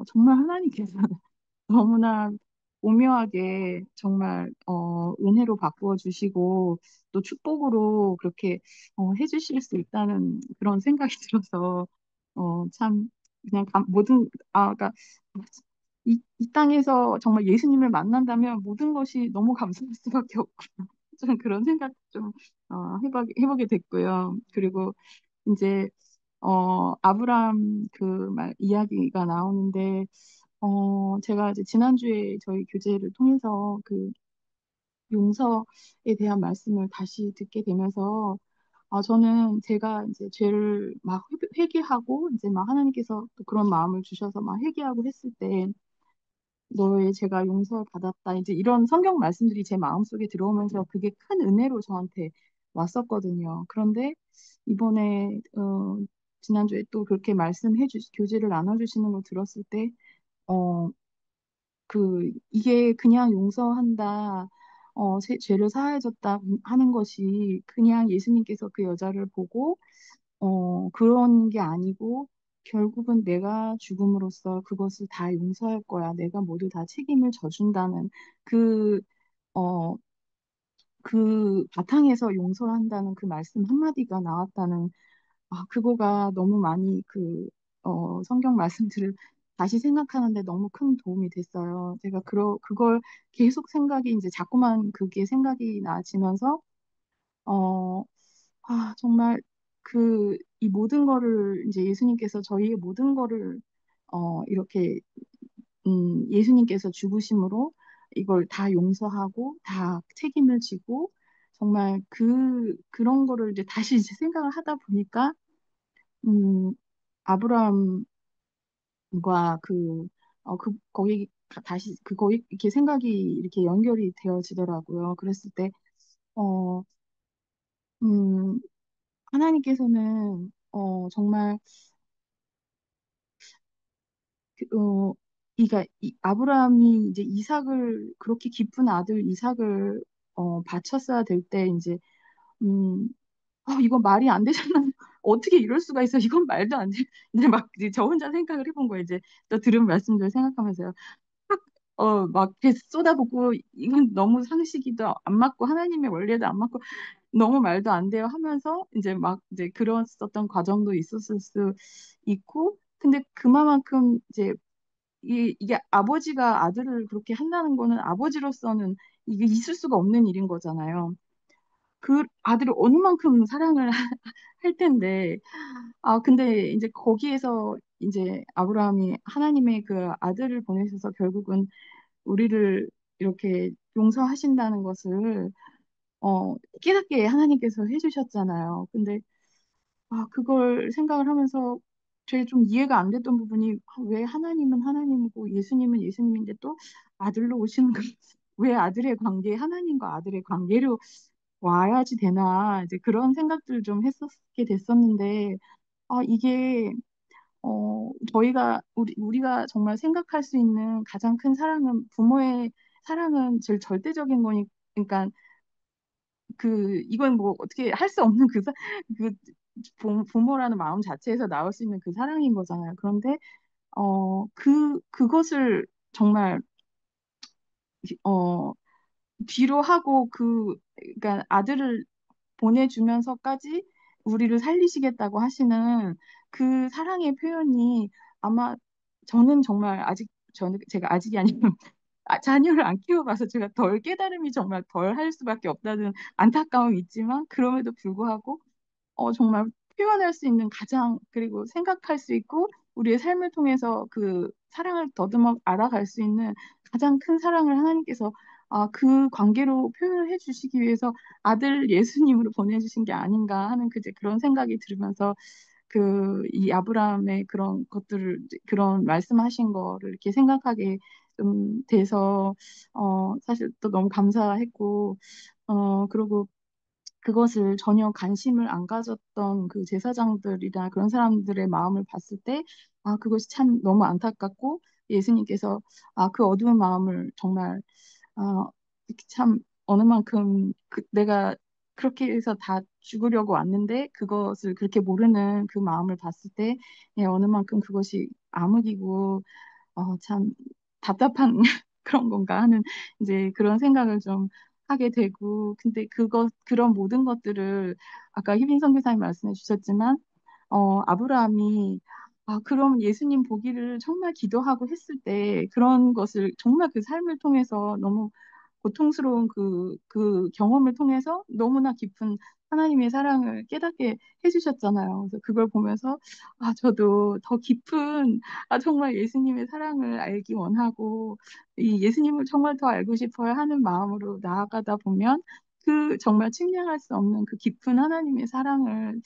[SPEAKER 3] 정말 하나님께서 너무나 오묘하게 정말 은혜로 바꾸어 주시고 또 축복으로 그렇게 해주실 수 있다는 그런 생각이 들어서 참 그냥 그러니까 이 땅에서 정말 예수님을 만난다면 모든 것이 너무 감사할 수밖에 없구나. 좀 그런 생각 좀 해보게 됐고요. 그리고 이제 아브람 그 말 이야기가 나오는데 제가 이제 지난주에 저희 교제를 통해서 그 용서에 대한 말씀을 다시 듣게 되면서 저는 제가 이제 죄를 막 회개하고 이제 막 하나님께서 또 그런 마음을 주셔서 막 회개하고 했을 때 너의 제가 용서를 받았다 이제 이런 성경 말씀들이 제 마음속에 들어오면서 그게 큰 은혜로 저한테 왔었거든요. 그런데 이번에 지난주에 또 그렇게 교제를 나눠주시는 걸 들었을 때 어, 이게 그냥 용서한다, 죄를 사해졌다 하는 것이 그냥 예수님께서 그 여자를 보고, 그런 게 아니고, 결국은 내가 죽음으로써 그것을 다 용서할 거야. 내가 모두 다 책임을 져준다는 그, 어, 그 바탕에서 용서를 한다는 그 말씀 한마디가 나왔다는 그거가 너무 많이 성경 말씀들을 다시 생각하는데 너무 큰 도움이 됐어요. 제가 그걸 계속 이제 자꾸만 그게 생각이 나지면서, 어, 정말 이 모든 거를 이제 예수님께서 저희의 모든 거를, 이렇게, 예수님께서 죽으심으로 이걸 다 용서하고 다 책임을 지고 정말 그런 거를 이제 다시 이제 생각을 하다 보니까 음, 아브라함과 거기 이렇게 생각이 이렇게 연결이 되어지더라고요. 그랬을 때, 어, 음, 하나님께서는, 정말, 그, 어, 아브라함이 이제 그렇게 기쁜 아들 이삭을, 바쳤어야 될 때, 이제, 음, 이건 말이 안 되잖아. 어떻게 이럴 수가 있어? 이건 말도 안 돼. 근데 막 이제 저 혼자 생각을 해본 거예요. 이제 또 들은 말씀들 생각하면서요. 막 이렇게 쏟아붓고 이건 너무 상식이도 안 맞고 하나님의 원리에도 안 맞고 너무 말도 안 돼요 하면서 이제 막 이제 그랬었던 과정도 있었을 수 있고 근데 그만큼 이제 이게 아버지가 아들을 그렇게 한다는 거는 아버지로서는 이게 있을 수가 없는 일인 거잖아요. 그 아들을 어느 만큼 사랑을 할 텐데 근데 이제 거기에서 이제 아브라함이 하나님의 그 아들을 보내셔서 결국은 우리를 이렇게 용서하신다는 것을 깨닫게 하나님께서 해주셨잖아요. 근데 그걸 생각을 하면서 되게 좀 이해가 안 됐던 부분이 왜 하나님은 하나님이고 예수님은 예수님인데 또 아들로 오시는 거, 왜 아들의 관계, 하나님과 아들의 관계로 와야지 되나 이제 그런 생각들을 좀 했었게 됐었는데 이게 우리가 정말 생각할 수 있는 가장 큰 사랑은 부모의 사랑은 제일 절대적인 그러니까 이건 뭐 어떻게 할 수 없는 그 부모라는 마음 자체에서 나올 수 있는 그 사랑인 거잖아요. 그런데, 그것을 정말, 어, 뒤로 하고 그러니까 아들을 보내주면서까지 우리를 살리시겠다고 하시는 그 사랑의 표현이 아마 저는 정말 아직 저는 제가 아직이 아니면 자녀를 안 키워봐서 제가 덜 깨달음이 정말 덜 할 수밖에 없다는 안타까움이 있지만 그럼에도 불구하고 정말 표현할 수 있는 가장, 그리고 생각할 수 있고, 우리의 삶을 통해서 그 사랑을 더듬어 알아갈 수 있는 가장 큰 사랑을 하나님께서 그 관계로 표현을 해주시기 위해서 아들 예수님으로 보내주신 게 아닌가 하는 그런 생각이 들으면서 이 아브라함의 그런 것들을, 그런 말씀하신 거를 이렇게 생각하게 좀 돼서, 사실 또 너무 감사했고, 그리고 그것을 전혀 관심을 안 가졌던 그 제사장들이나 그런 사람들의 마음을 봤을 때, 그것이 참 너무 안타깝고, 예수님께서, 그 어두운 마음을 정말, 아, 이렇게 참, 어느 만큼, 내가 그렇게 해서 다 죽으려고 왔는데, 그것을 그렇게 모르는 그 마음을 봤을 때, 예, 어느 만큼 그것이 암흑이고, 참 답답한 그런 건가 하는 이제 그런 생각을 좀 하게 되고, 근데 그런 모든 것들을 아까 희빈 선교사님 말씀해 주셨지만, 아브라함이 그럼 예수님 보기를 정말 기도하고 했을 때 그런 것을 정말 그 삶을 통해서 너무 고통스러운 그 경험을 통해서 너무나 깊은 하나님의 사랑을 깨닫게 해주셨잖아요. 그래서 그걸 보면서 저도 더 깊은 정말 예수님의 사랑을 알기 원하고 이 예수님을 정말 더 알고 싶어야 하는 마음으로 나아가다 보면 그 정말 측량할 수 없는 그 깊은 하나님의 사랑을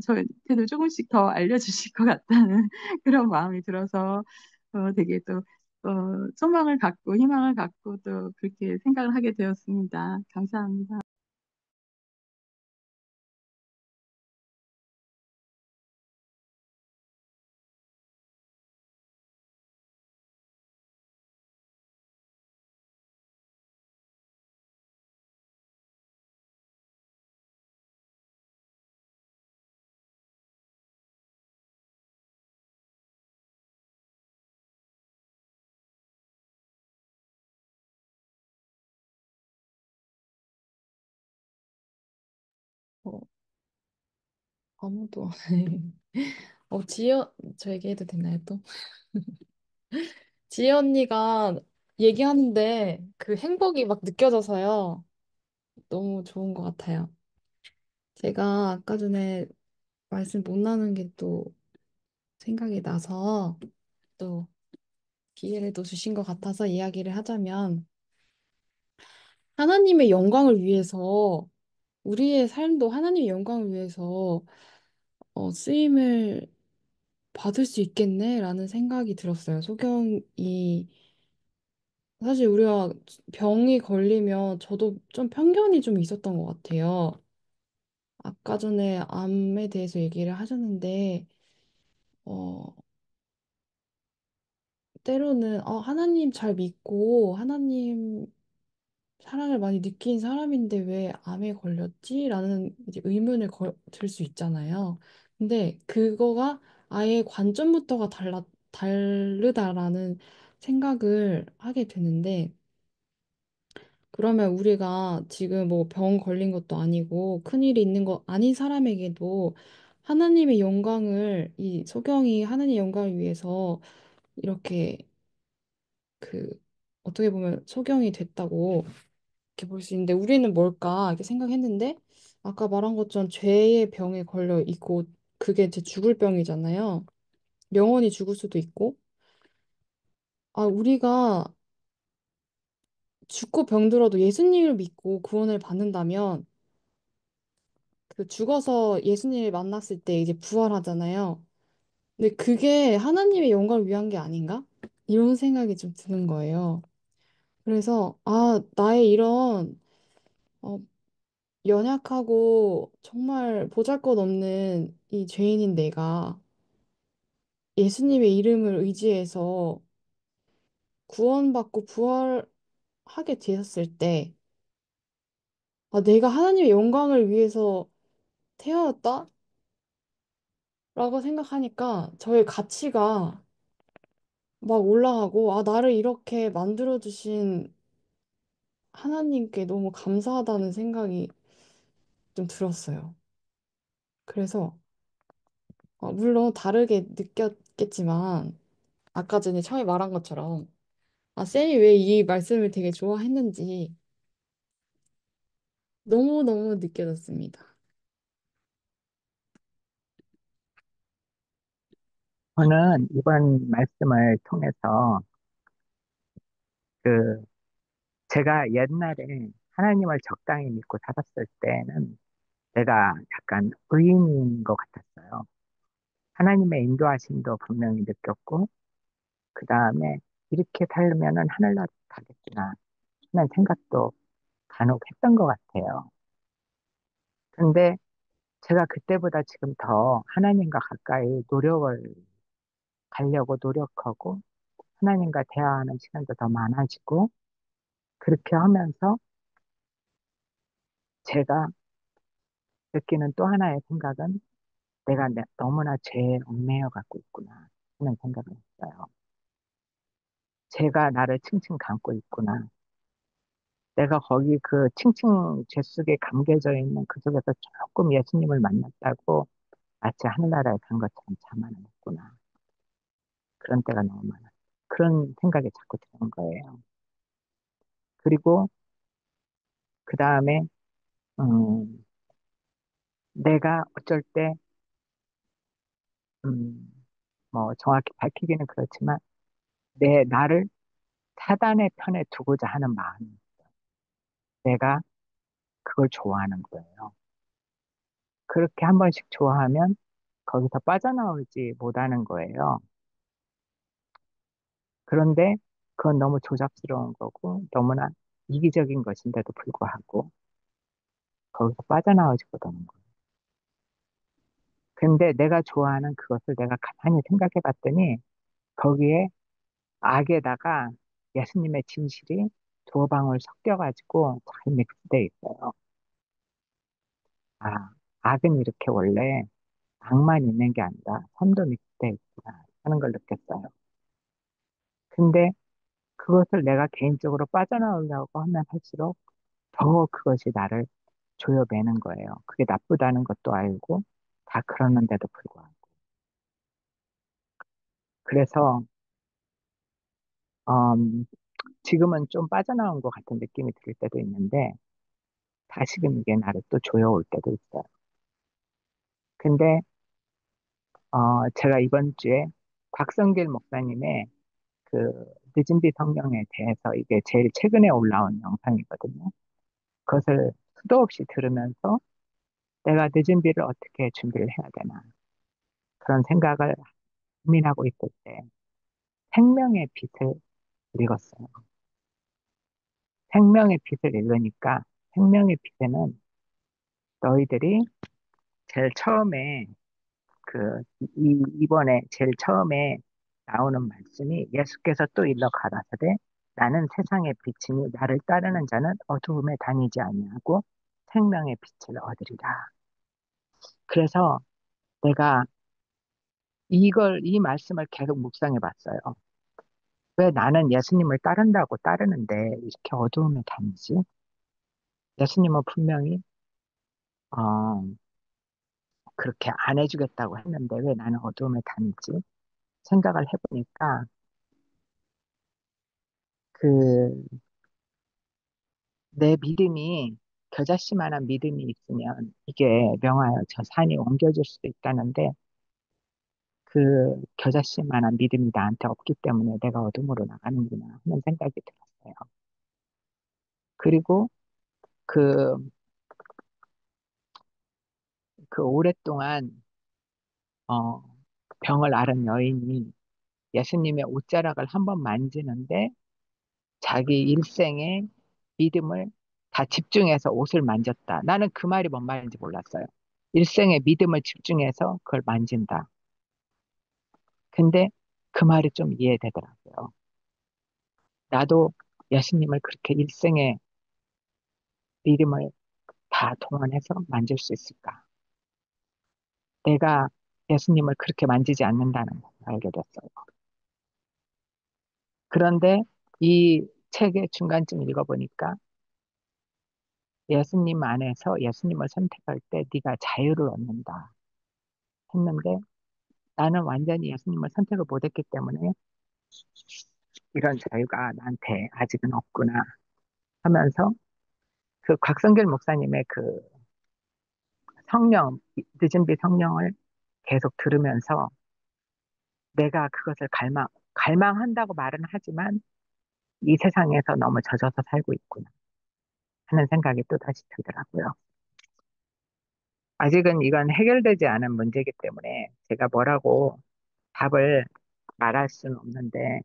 [SPEAKER 3] 저한테도 조금씩 더 알려주실 것 같다는 그런 마음이 들어서 되게 또 소망을 갖고 희망을 갖고 또 그렇게 생각을 하게 되었습니다. 감사합니다.
[SPEAKER 2] 어, 아무도 저 얘기해도 되나요 또? 지혜 언니가 얘기하는데 그 행복이 막 느껴져서요. 너무 좋은 것 같아요. 제가 아까 전에 말씀 못 나눈 게 또 생각이 나서 또 기회를 또 주신 것 같아서 이야기를 하자면 하나님의 영광을 위해서 우리의 삶도 하나님의 영광을 위해서 쓰임을 받을 수 있겠네라는 생각이 들었어요. 소경이 사실 우리가 병이 걸리면 저도 좀 편견이 좀 있었던 것 같아요. 아까 전에 암에 대해서 얘기를 하셨는데 어, 때로는 하나님 잘 믿고 하나님 사랑을 많이 느낀 사람인데 왜 암에 걸렸지? 라는 이제 의문을 들 수 있잖아요. 근데 그거가 아예 관점부터가 다르다라는 생각을 하게 되는데 그러면 우리가 지금 뭐 병 걸린 것도 아니고 큰일이 있는 거 아닌 사람에게도 하나님의 영광을 이 소경이 하나님의 영광을 위해서 이렇게 그 어떻게 보면 소경이 됐다고 이렇게 볼 수 있는데 우리는 뭘까 이렇게 생각했는데 아까 말한 것처럼 죄의 병에 걸려 있고 그게 제 죽을 병이잖아요. 영원히 죽을 수도 있고 우리가 죽고 병들어도 예수님을 믿고 구원을 받는다면 그 죽어서 예수님을 만났을 때 이제 부활하잖아요. 근데 그게 하나님의 영광을 위한 게 아닌가? 이런 생각이 좀 드는 거예요. 그래서 나의 이런 어, 연약하고 정말 보잘것없는 이 죄인인 내가 예수님의 이름을 의지해서 구원받고 부활하게 되었을 때, 내가 하나님의 영광을 위해서 태어났다? 라고 생각하니까 저의 가치가 막 올라가고, 나를 이렇게 만들어주신 하나님께 너무 감사하다는 생각이 좀 들었어요. 그래서 물론 다르게 느꼈겠지만 아까 전에 처음에 말한 것처럼 쌤이 왜 이 말씀을 되게 좋아했는지 너무너무 느껴졌습니다.
[SPEAKER 4] 저는 이번 말씀을 통해서 그 제가 옛날에 하나님을 적당히 믿고 살았을 때는 내가 약간 의인인 것 같았어요. 하나님의 인도하심도 분명히 느꼈고, 그 다음에 이렇게 살면은 하늘나라 가겠구나 하는 생각도 간혹 했던 것 같아요. 근데 제가 그때보다 지금 더 하나님과 가까이 노력을 가려고 노력하고, 하나님과 대화하는 시간도 더 많아지고, 그렇게 하면서 제가 느끼는 또 하나의 생각은 내가 너무나 죄에 얽매여 갖고 있구나 하는 생각을 했어요. 죄가 나를 칭칭 감고 있구나. 내가 거기 그 칭칭 죄 속에 감겨져 있는 그 속에서 조금 예수님을 만났다고 마치 하늘나라에 간 것처럼 자만했구나. 그런 때가 너무 많아. 그런 생각이 자꾸 드는 거예요. 그리고 그 다음에 음, 내가 어쩔 때 음, 뭐 정확히 밝히기는 그렇지만 내 나를 사단의 편에 두고자 하는 마음이 내가 그걸 좋아하는 거예요. 그렇게 한 번씩 좋아하면 거기서 빠져나오지 못하는 거예요. 그런데 그건 너무 조잡스러운 거고 너무나 이기적인 것인데도 불구하고 거기서 빠져나오지 못하는 거예요. 근데 내가 좋아하는 그것을 내가 가만히 생각해 봤더니 거기에 악에다가 예수님의 진실이 두 방울 섞여가지고 잘 믹스돼 있어요. 아, 악은 이렇게 원래 악만 있는 게 아니라 선도 믹스돼 있구나 하는 걸 느꼈어요. 근데 그것을 내가 개인적으로 빠져나오려고 하면 할수록 더 그것이 나를 조여매는 거예요. 그게 나쁘다는 것도 알고 다 그러는데도 불구하고. 그래서 음, 지금은 좀 빠져나온 것 같은 느낌이 들 때도 있는데 다시금 이게 나를 또 조여올 때도 있어요. 근데 제가 이번 주에 곽성길 목사님의 그 늦은 비 성경에 대해서 이게 제일 최근에 올라온 영상이거든요. 그것을 수도 없이 들으면서 내가 늦은 비를 어떻게 준비를 해야 되나 그런 생각을 고민하고 있을 때 생명의 빛을 읽었어요. 생명의 빛을 읽으니까 생명의 빛에는 너희들이 제일 처음에 이번에 제일 처음에 나오는 말씀이 예수께서 또 일러 가라사대 나는 세상의 빛이니 나를 따르는 자는 어두움에 다니지 아니하고 생명의 빛을 얻으리라. 그래서 내가 이 말씀을 계속 묵상해 봤어요. 왜 나는 예수님을 따른다고 따르는데 이렇게 어두움에 다니지? 예수님은 분명히 어, 그렇게 안 해주겠다고 했는데 왜 나는 어두움에 다니지? 생각을 해보니까 그 내 믿음이 겨자씨만한 믿음이 있으면 이게 명하여 저 산이 옮겨질 수도 있다는데 그 겨자씨만한 믿음이 나한테 없기 때문에 내가 어둠으로 나가는구나 하는 생각이 들었어요. 그리고 그, 그 오랫동안 어, 병을 앓은 여인이 예수님의 옷자락을 한번 만지는데 자기 일생의 믿음을 다 집중해서 옷을 만졌다. 나는 그 말이 뭔 말인지 몰랐어요. 일생의 믿음을 집중해서 그걸 만진다. 근데 그 말이 좀 이해되더라고요. 나도 예수님을 그렇게 일생의 믿음을 다 동원해서 만질 수 있을까? 내가 예수님을 그렇게 만지지 않는다는 걸 알게 됐어요. 그런데 이 책의 중간쯤 읽어보니까 예수님 안에서 예수님을 선택할 때 네가 자유를 얻는다 했는데 나는 완전히 예수님을 선택을 못했기 때문에 이런 자유가 나한테 아직은 없구나 하면서 그 곽성길 목사님의 그 성령, 늦은 비 성령을 계속 들으면서 내가 그것을 갈망한다고 말은 하지만 이 세상에서 너무 젖어서 살고 있구나 하는 생각이 또 다시 들더라고요. 아직은 이건 해결되지 않은 문제이기 때문에 제가 뭐라고 답을 말할 수는 없는데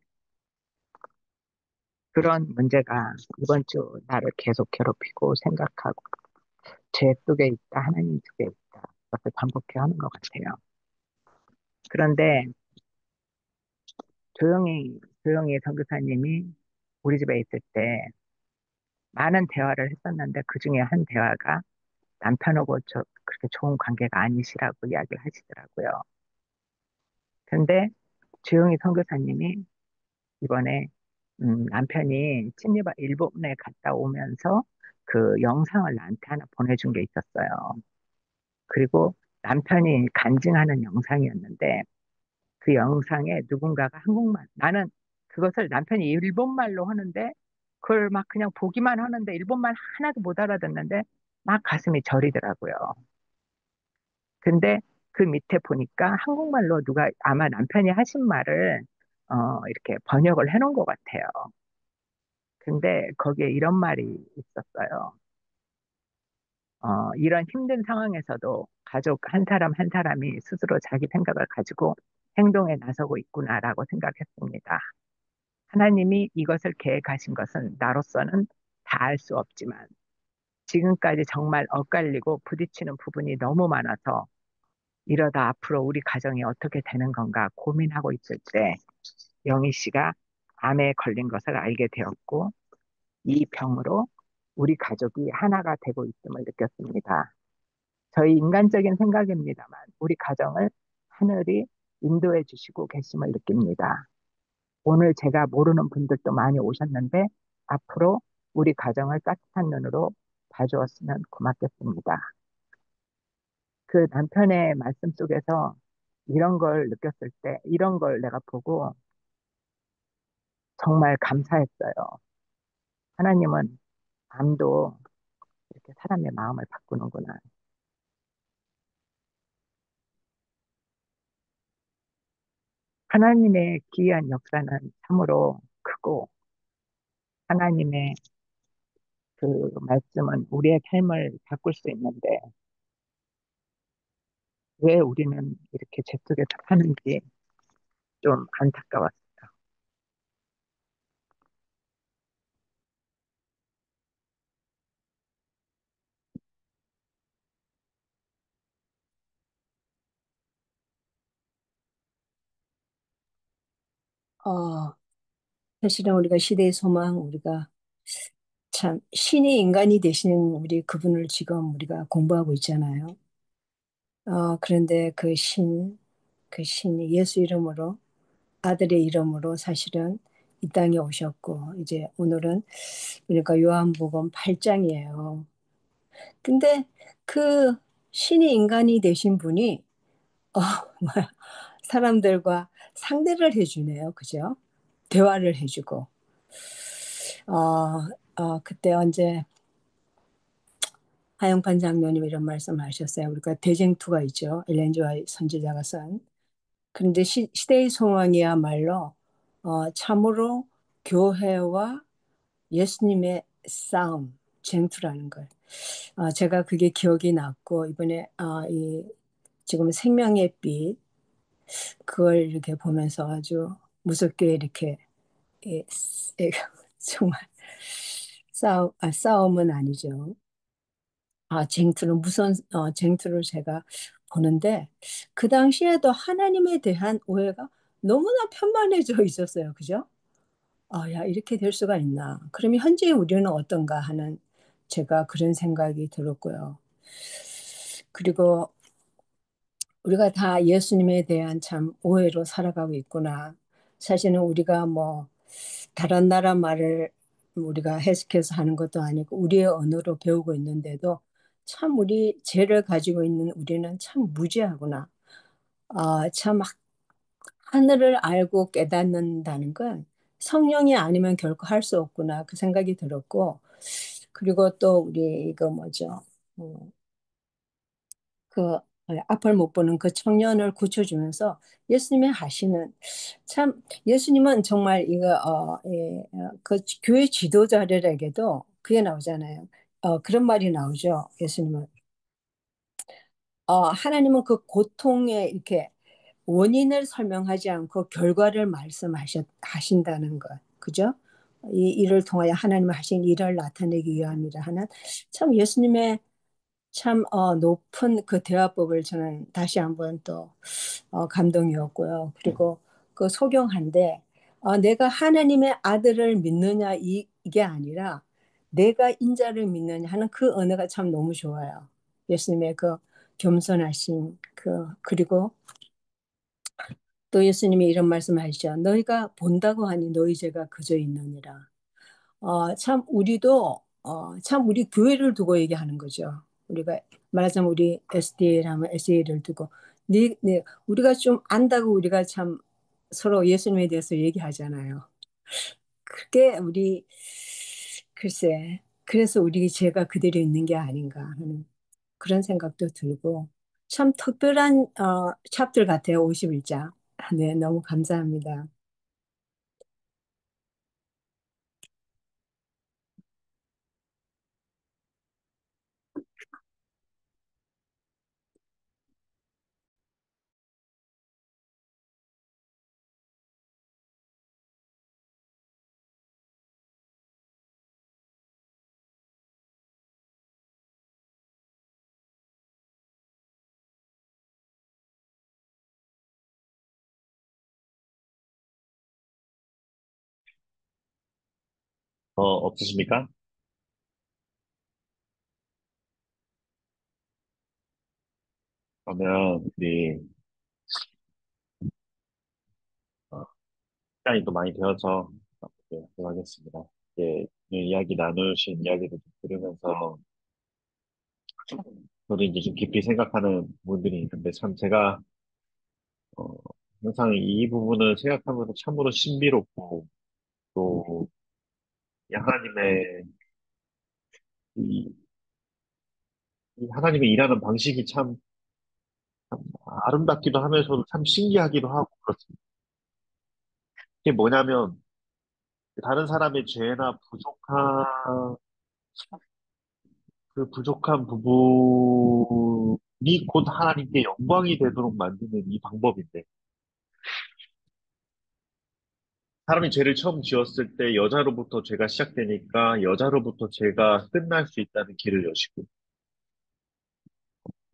[SPEAKER 4] 그런 문제가 이번 주 나를 계속 괴롭히고 생각하고 죄 속에 있다, 하나님 속에 있다. 그것을 반복해 하는 것 같아요. 그런데 조용히 선교사님이 우리 집에 있을 때 많은 대화를 했었는데 그 중에 한 대화가 남편하고 그렇게 좋은 관계가 아니시라고 이야기를 하시더라고요. 근데 조용히 선교사님이 이번에 남편이 일본에 갔다 오면서 그 영상을 나한테 하나 보내준 게 있었어요. 그리고 남편이 간증하는 영상이었는데 그 영상에 누군가가 한국말, 나는 그것을 남편이 일본말로 하는데 그걸 막 그냥 보기만 하는데 일본말 하나도 못 알아듣는데 막 가슴이 저리더라고요. 근데 그 밑에 보니까 한국말로 누가 아마 남편이 하신 말을 이렇게 번역을 해놓은 것 같아요. 근데 거기에 이런 말이 있었어요. 이런 힘든 상황에서도 가족 한 사람 한 사람이 스스로 자기 생각을 가지고 행동에 나서고 있구나라고 생각했습니다. 하나님이 이것을 계획하신 것은 나로서는 다 알 수 없지만 지금까지 정말 엇갈리고 부딪히는 부분이 너무 많아서 이러다 앞으로 우리 가정이 어떻게 되는 건가 고민하고 있을 때 영희 씨가 암에 걸린 것을 알게 되었고 이 병으로 우리 가족이 하나가 되고 있음을 느꼈습니다. 저희 인간적인 생각입니다만 우리 가정을 하늘이 인도해 주시고 계심을 느낍니다. 오늘 제가 모르는 분들도 많이 오셨는데 앞으로 우리 가정을 따뜻한 눈으로 봐주었으면 고맙겠습니다. 그 남편의 말씀 속에서 이런 걸 느꼈을 때, 이런 걸 내가 보고 정말 감사했어요. 하나님은 암도 이렇게 사람의 마음을 바꾸는구나. 하나님의 기이한 역사는 참으로 크고, 하나님의 그 말씀은 우리의 삶을 바꿀 수 있는데, 왜 우리는 이렇게 죄 속에서 사는지 좀 안타까웠어요.
[SPEAKER 5] 어, 사실은 우리가 시대의 소망, 우리가 참 신이 인간이 되시는 우리 그분을 지금 우리가 공부하고 있잖아요. 그런데 그 신이 예수 이름으로, 아들의 이름으로 사실은 이 땅에 오셨고, 이제 오늘은 우리가 요한복음 8장이에요. 근데 그 신이 인간이 되신 분이, 어, 뭐야, 사람들과 상대를 해주네요. 그죠? 대화를 해주고. 그때 언제 하영판 장로님 이런 말씀하셨어요. 우리가 대쟁투가 있죠. 엘렌 지 화이트 선지자가 쓴. 그런데 시대의 소망이야말로 참으로 교회와 예수님의 싸움, 쟁투라는 걸. 제가 그게 기억이 났고 이번에 지금 생명의 빛 그걸 이렇게 보면서 아주 무섭게 이렇게 예, 예, 정말 싸움은 아니죠. 쟁투를, 무서운 쟁투를 제가 보는데, 그 당시에도 하나님에 대한 오해가 너무나 편만해져 있었어요. 그죠? 야, 이렇게 될 수가 있나. 그러면 현재 우리는 어떤가 하는 제가 그런 생각이 들었고요. 그리고 우리가 다 예수님에 대한 참 오해로 살아가고 있구나. 사실은 우리가 뭐, 다른 나라 말을 우리가 해석해서 하는 것도 아니고 우리의 언어로 배우고 있는데도 참 우리 죄를 가지고 있는 우리는 참 무지하구나. 참 하늘을 알고 깨닫는다는 건 성령이 아니면 결코 할 수 없구나 그 생각이 들었고 그리고 또 우리 이거 뭐죠? 어, 그 앞을 못 보는 그 청년을 고쳐주면서 예수님이 하시는 참 예수님은 정말 이거 그 교회 지도자들에게도 그게 나오잖아요. 그런 말이 나오죠. 예수님은 하나님은 그 고통에 이렇게 원인을 설명하지 않고 결과를 말씀하신다는 것, 그죠? 이 일을 통하여 하나님의 하신 일을 나타내기 위함이라 하는 참 예수님의 참 높은 그 대화법을 저는 다시 한번 또 감동이었고요. 그리고 그 소경한데 내가 하나님의 아들을 믿느냐 이게 아니라 내가 인자를 믿느냐 하는 그 언어가 참 너무 좋아요. 예수님의 그 겸손하신 그리고 또 예수님이 이런 말씀하시죠. 너희가 본다고 하니 너희 죄가 그저 있느니라. 참 우리도 참 우리 교회를 두고 얘기하는 거죠. 우리가 말하자면 우리 SDA라면 SDA를 두고 우리가 좀 안다고 우리가 참 서로 예수님에 대해서 얘기하잖아요. 그게 우리 글쎄 그래서 우리 죄가 그대로 있는 게 아닌가 하는 그런 생각도 들고 참 특별한 챕터 같아요. 51장. 네, 너무 감사합니다.
[SPEAKER 1] 없으십니까? 그러면 우리 어, 시간이 또 많이 되어서 하겠습니다. 이제 오늘 이야기 나누신 이야기를 좀 들으면서 저도 이제 좀 깊이 생각하는 부분들이 있는데 참 제가 어, 항상 이 부분을 생각하면서 참으로 신비롭고 또 이 하나님의 이, 이 하나님의 일하는 방식이 참 아름답기도 하면서도 참 신기하기도 하고 그렇습니다. 이게 뭐냐면 다른 사람의 죄나 그 부족한 부분이 곧 하나님께 영광이 되도록 만드는 이 방법인데 사람이 죄를 처음 지었을 때 여자로부터 죄가 시작되니까 여자로부터 죄가 끝날 수 있다는 길을 여시고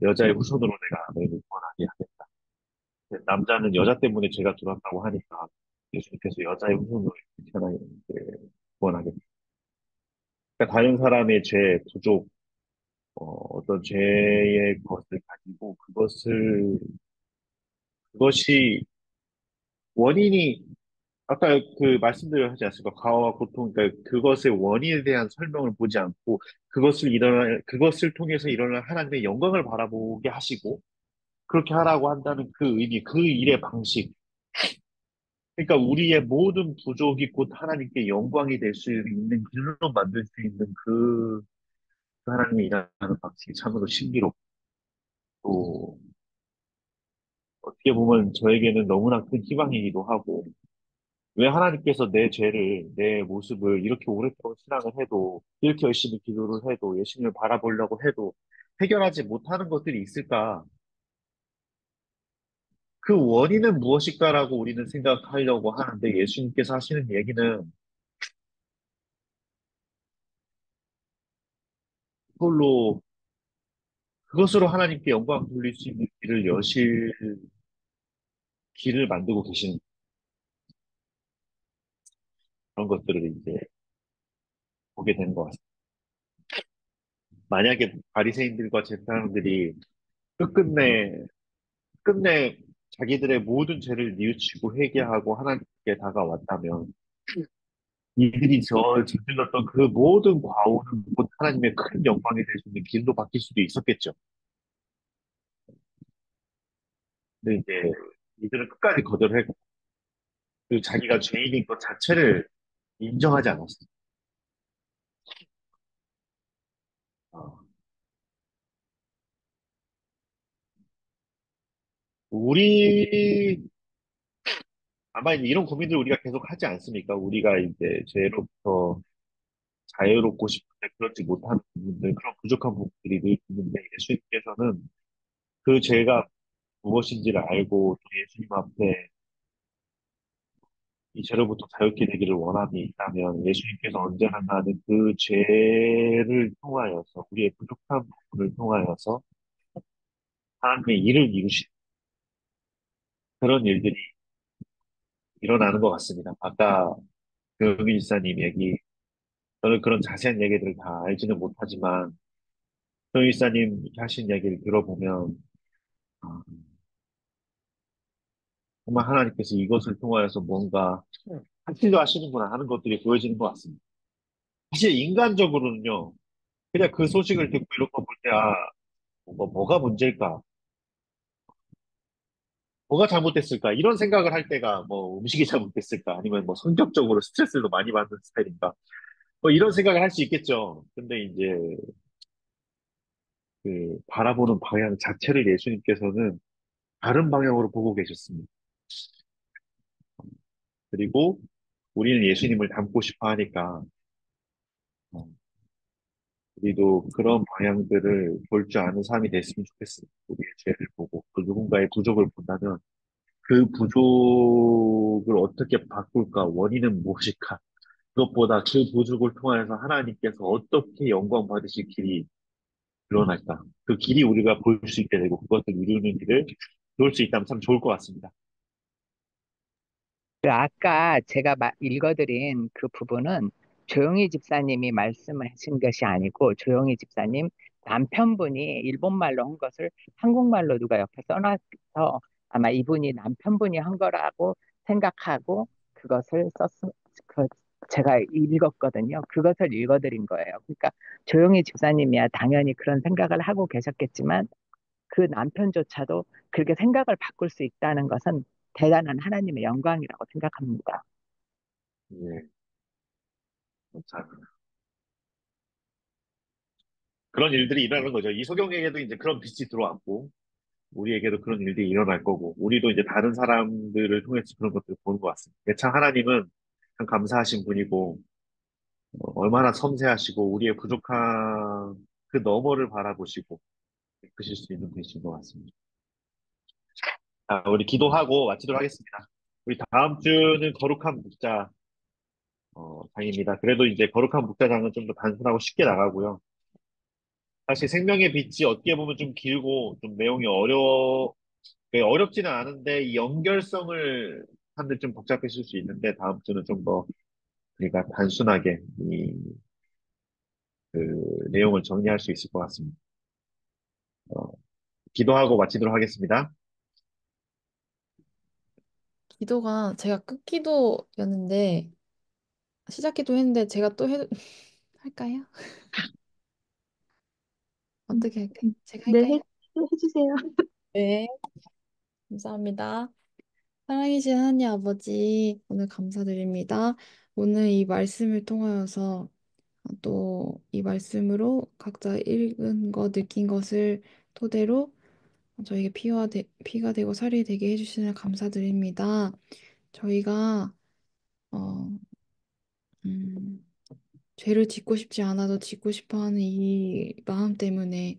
[SPEAKER 1] 여자의 후손으로 내가 너희를 구원하게 하겠다. 남자는 여자 때문에 죄가 들어왔다고 하니까 예수님께서 여자의 후손으로 태어나게 구원하겠다. 그러니까 다른 사람의 죄, 부족, 어떤 죄의 것을 가지고 그것이 원인이 아까 그 말씀드렸지 않습니까? 과와 고통, 그러니까 그것의 원인에 대한 설명을 보지 않고 그것을 통해서 일어날 하나님의 영광을 바라보게 하시고 그렇게 하라고 한다는 그 의미, 그 일의 방식. 그러니까 우리의 모든 부족이 곧 하나님께 영광이 될 수 있는 길로 만들 수 있는 그 하나님의 일하는 방식이 참으로 신비롭고 어떻게 보면 저에게는 너무나 큰 희망이기도 하고 왜 하나님께서 내 죄를, 내 모습을 이렇게 오랫동안 신앙을 해도, 이렇게 열심히 기도를 해도, 예수님을 바라보려고 해도 해결하지 못하는 것들이 있을까? 그 원인은 무엇일까라고 우리는 생각하려고 하는데 예수님께서 하시는 얘기는 그걸로, 그것으로 하나님께 영광 돌릴 수 있는 길을 여실 길을 만들고 계시는 그런 것들을 이제 보게 되는 것 같습니다. 만약에 바리새인들과 제사장들이 끝끝내 끝내 자기들의 모든 죄를 뉘우치고 회개하고 하나님께 다가왔다면 이들이 저질렀던 그 모든 과오는 곧 하나님의 큰 영광이 될 수 있는 길로 바뀔 수도 있었겠죠. 근데 이제 이들은 끝까지 거절했고, 그 자기가 죄인인 것 자체를 인정하지 않았어요. 어, 우리, 아마 이제 이런 고민들 우리가 계속 하지 않습니까? 우리가 이제 죄로부터 자유롭고 싶은데 그렇지 못하는 부분들, 그런 부족한 부분들이 늘 있는데 예수님께서는 그 죄가 무엇인지를 알고 또 예수님 앞에 이 죄로부터 자유케 되기를 원함이 있다면 예수님께서 언제나 나는 그 죄를 통하여서 우리의 부족한 부분을 통하여서 하나님의 일을 이루시는 그런 일들이 일어나는 것 같습니다. 아까 교민 지사님 얘기, 저는 그런 자세한 얘기들을 다 알지는 못하지만 교민 지사님 하신 얘기를 들어보면 아, 정말 하나님께서 이것을 통하여서 뭔가 하시려 하시는구나 하는 것들이 보여지는 것 같습니다. 사실 인간적으로는요, 그냥 그 소식을 듣고 이런 거 볼 때, 아, 뭐가 문제일까? 뭐가 잘못됐을까? 이런 생각을 할 때가 뭐 음식이 잘못됐을까? 아니면 뭐 성격적으로 스트레스를 더 많이 받는 스타일인가? 뭐 이런 생각을 할 수 있겠죠. 근데 이제 그 바라보는 방향 자체를 예수님께서는 다른 방향으로 보고 계셨습니다. 그리고 우리는 예수님을 닮고 싶어 하니까 어, 우리도 그런 방향들을 볼 줄 아는 삶이 됐으면 좋겠습니다. 우리의 죄를 보고 또 누군가의 부족을 본다면 그 부족을 어떻게 바꿀까? 원인은 무엇일까? 그것보다 그 부족을 통해서 하나님께서 어떻게 영광 받으실 길이 드러날까? 그 길이 우리가 볼 수 있게 되고 그것을 이루는 길을 배울 수 있다면 참 좋을 것 같습니다.
[SPEAKER 4] 그 아까 제가 읽어드린 그 부분은 조용희 집사님이 말씀을 하신 것이 아니고 조용희 집사님 남편분이 일본말로 한 것을 한국말로 누가 옆에 써놔서 아마 이분이 남편분이 한 거라고 생각하고 그것을 그 제가 읽었거든요. 그것을 읽어드린 거예요. 그러니까 조용희 집사님이야 당연히 그런 생각을 하고 계셨겠지만 그 남편조차도 그렇게 생각을 바꿀 수 있다는 것은 대단한 하나님의 영광이라고 생각합니다.
[SPEAKER 1] 예, 참 그런 일들이 일어나는 거죠. 이소경에게도 이제 그런 빛이 들어왔고 우리에게도 그런 일들이 일어날 거고 우리도 이제 다른 사람들을 통해서 그런 것들을 보는 것 같습니다. 참 하나님은 참 감사하신 분이고 얼마나 섬세하시고 우리의 부족한 그 너머를 바라보시고 베푸실 수 있는 분이신 것 같습니다. 자, 우리 기도하고 마치도록 하겠습니다. 우리 다음 주는 거룩한 묵자 장입니다. 그래도 이제 거룩한 묵자장은 좀 더 단순하고 쉽게 나가고요. 사실 생명의 빛이 어떻게 보면 좀 길고 좀 내용이 어렵지는 않은데 이 연결성을 하는데 좀 복잡해질 수 있는데 다음 주는 좀 더 우리가 단순하게 이 그 내용을 정리할 수 있을 것 같습니다. 어, 기도하고 마치도록 하겠습니다.
[SPEAKER 2] 기도가 제가 끝기도였는데 시작기도 했는데 제가 또 해도 할까요?
[SPEAKER 3] 음,
[SPEAKER 2] 어떻게 할까요? 제가
[SPEAKER 3] 네,
[SPEAKER 2] 할까요?
[SPEAKER 3] 해주세요.
[SPEAKER 2] 네, 감사합니다. 사랑이신 하나님 아버지, 오늘 감사드립니다. 오늘 이 말씀을 통하여서 또 이 말씀으로 각자 읽은 것, 느낀 것을 토대로 저에게 피가 되고 살이 되게 해주시는 감사드립니다. 저희가 어, 음, 죄를 짓고 싶지 않아도 짓고 싶어 하는 이 마음 때문에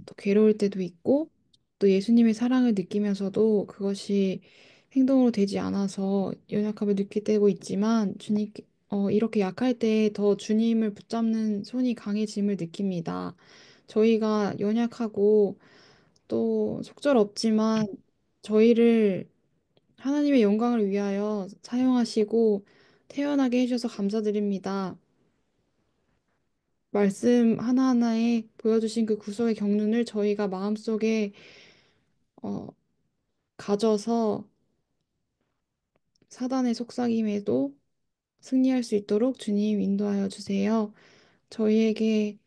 [SPEAKER 2] 또 괴로울 때도 있고 또 예수님의 사랑을 느끼면서도 그것이 행동으로 되지 않아서 연약함을 느낄 때고 있지만 이렇게 약할 때 더 주님을 붙잡는 손이 강해짐을 느낍니다. 저희가 연약하고 또 속절없지만 저희를 하나님의 영광을 위하여 사용하시고 태어나게 해주셔서 감사드립니다. 말씀 하나하나에 보여주신 그 구속의 경륜을 저희가 마음속에 어, 가져서 사단의 속삭임에도 승리할 수 있도록 주님 인도하여 주세요. 저희에게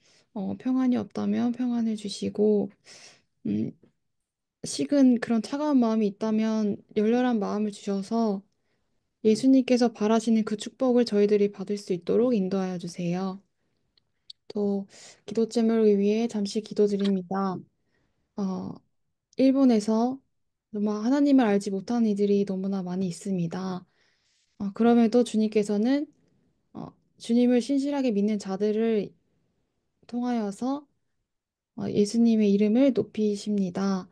[SPEAKER 2] 평안이 없다면 평안을 주시고, 음, 식은 그런 차가운 마음이 있다면 열렬한 마음을 주셔서 예수님께서 바라시는 그 축복을 저희들이 받을 수 있도록 인도하여 주세요. 또 기도 제목을 위해 잠시 기도드립니다. 어, 일본에서 정말 하나님을 알지 못하는 이들이 너무나 많이 있습니다. 그럼에도 주님께서는 주님을 신실하게 믿는 자들을 통하여서 예수님의 이름을 높이십니다.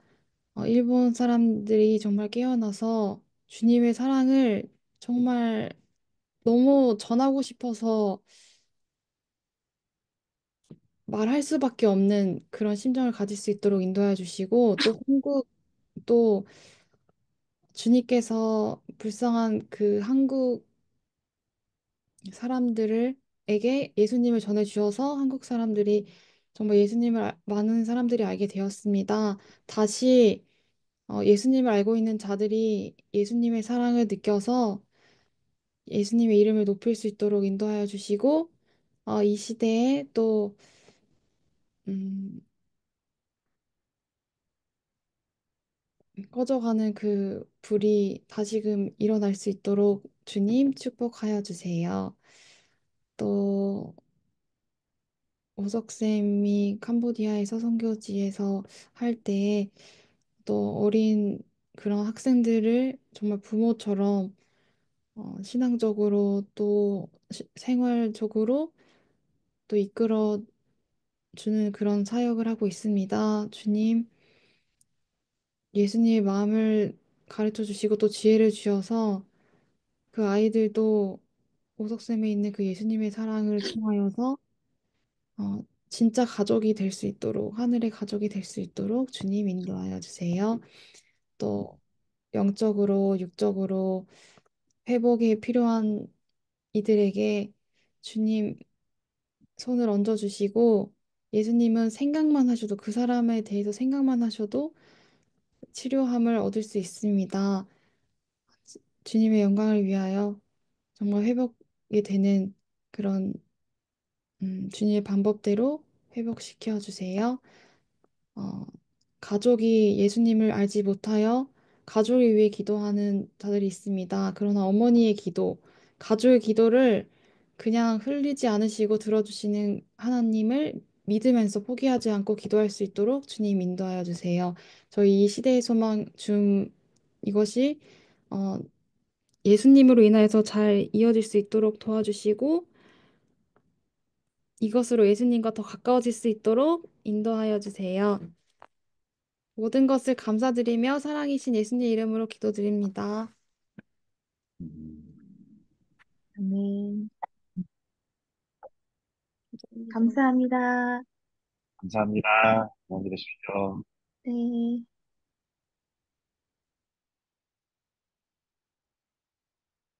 [SPEAKER 2] 일본 사람들이 정말 깨어나서 주님의 사랑을 정말 너무 전하고 싶어서 말할 수밖에 없는 그런 심정을 가질 수 있도록 인도해 주시고, 또 한국도 주님께서 불쌍한 그 한국 사람들에게 예수님을 전해 주셔서 한국 사람들이 정말 많은 사람들이 알게 되었습니다. 다시 예수님을 알고 있는 자들이 예수님의 사랑을 느껴서 예수님의 이름을 높일 수 있도록 인도하여 주시고, 이 시대에 또 음, 꺼져가는 그 불이 다시금 일어날 수 있도록 주님 축복하여 주세요. 또 오석쌤이 캄보디아에서 선교지에서 할 때 또 어린 그런 학생들을 정말 부모처럼 신앙적으로 또 생활적으로 또 이끌어 주는 그런 사역을 하고 있습니다. 주님, 예수님의 마음을 가르쳐 주시고 또 지혜를 주셔서 그 아이들도 오석샘에 있는 그 예수님의 사랑을 통하여서 진짜 가족이 될 수 있도록, 하늘의 가족이 될 수 있도록 주님 인도하여 주세요. 또 영적으로, 육적으로 회복이 필요한 이들에게 주님 손을 얹어 주시고, 예수님은 생각만 하셔도, 그 사람에 대해서 생각만 하셔도 치료함을 얻을 수 있습니다. 주님의 영광을 위하여 정말 회복이 되는 그런 주님의 방법대로 회복시켜 주세요. 어, 가족이 예수님을 알지 못하여 가족을 위해 기도하는 자들이 있습니다. 그러나 어머니의 기도, 가족의 기도를 그냥 흘리지 않으시고 들어주시는 하나님을 믿으면서 포기하지 않고 기도할 수 있도록 주님 인도하여 주세요. 저희 이 시대의 소망 이것이 어, 예수님으로 인하여서 잘 이어질 수 있도록 도와주시고 이것으로 예수님과 더 가까워질 수 있도록 인도하여 주세요. 모든 것을 감사드리며 사랑이신 예수님 이름으로 기도드립니다.
[SPEAKER 1] 음,
[SPEAKER 3] 아멘.
[SPEAKER 2] 감사합니다.
[SPEAKER 3] 감사합니다.
[SPEAKER 1] 감사합니다. 안녕히 계십시오.
[SPEAKER 3] 네.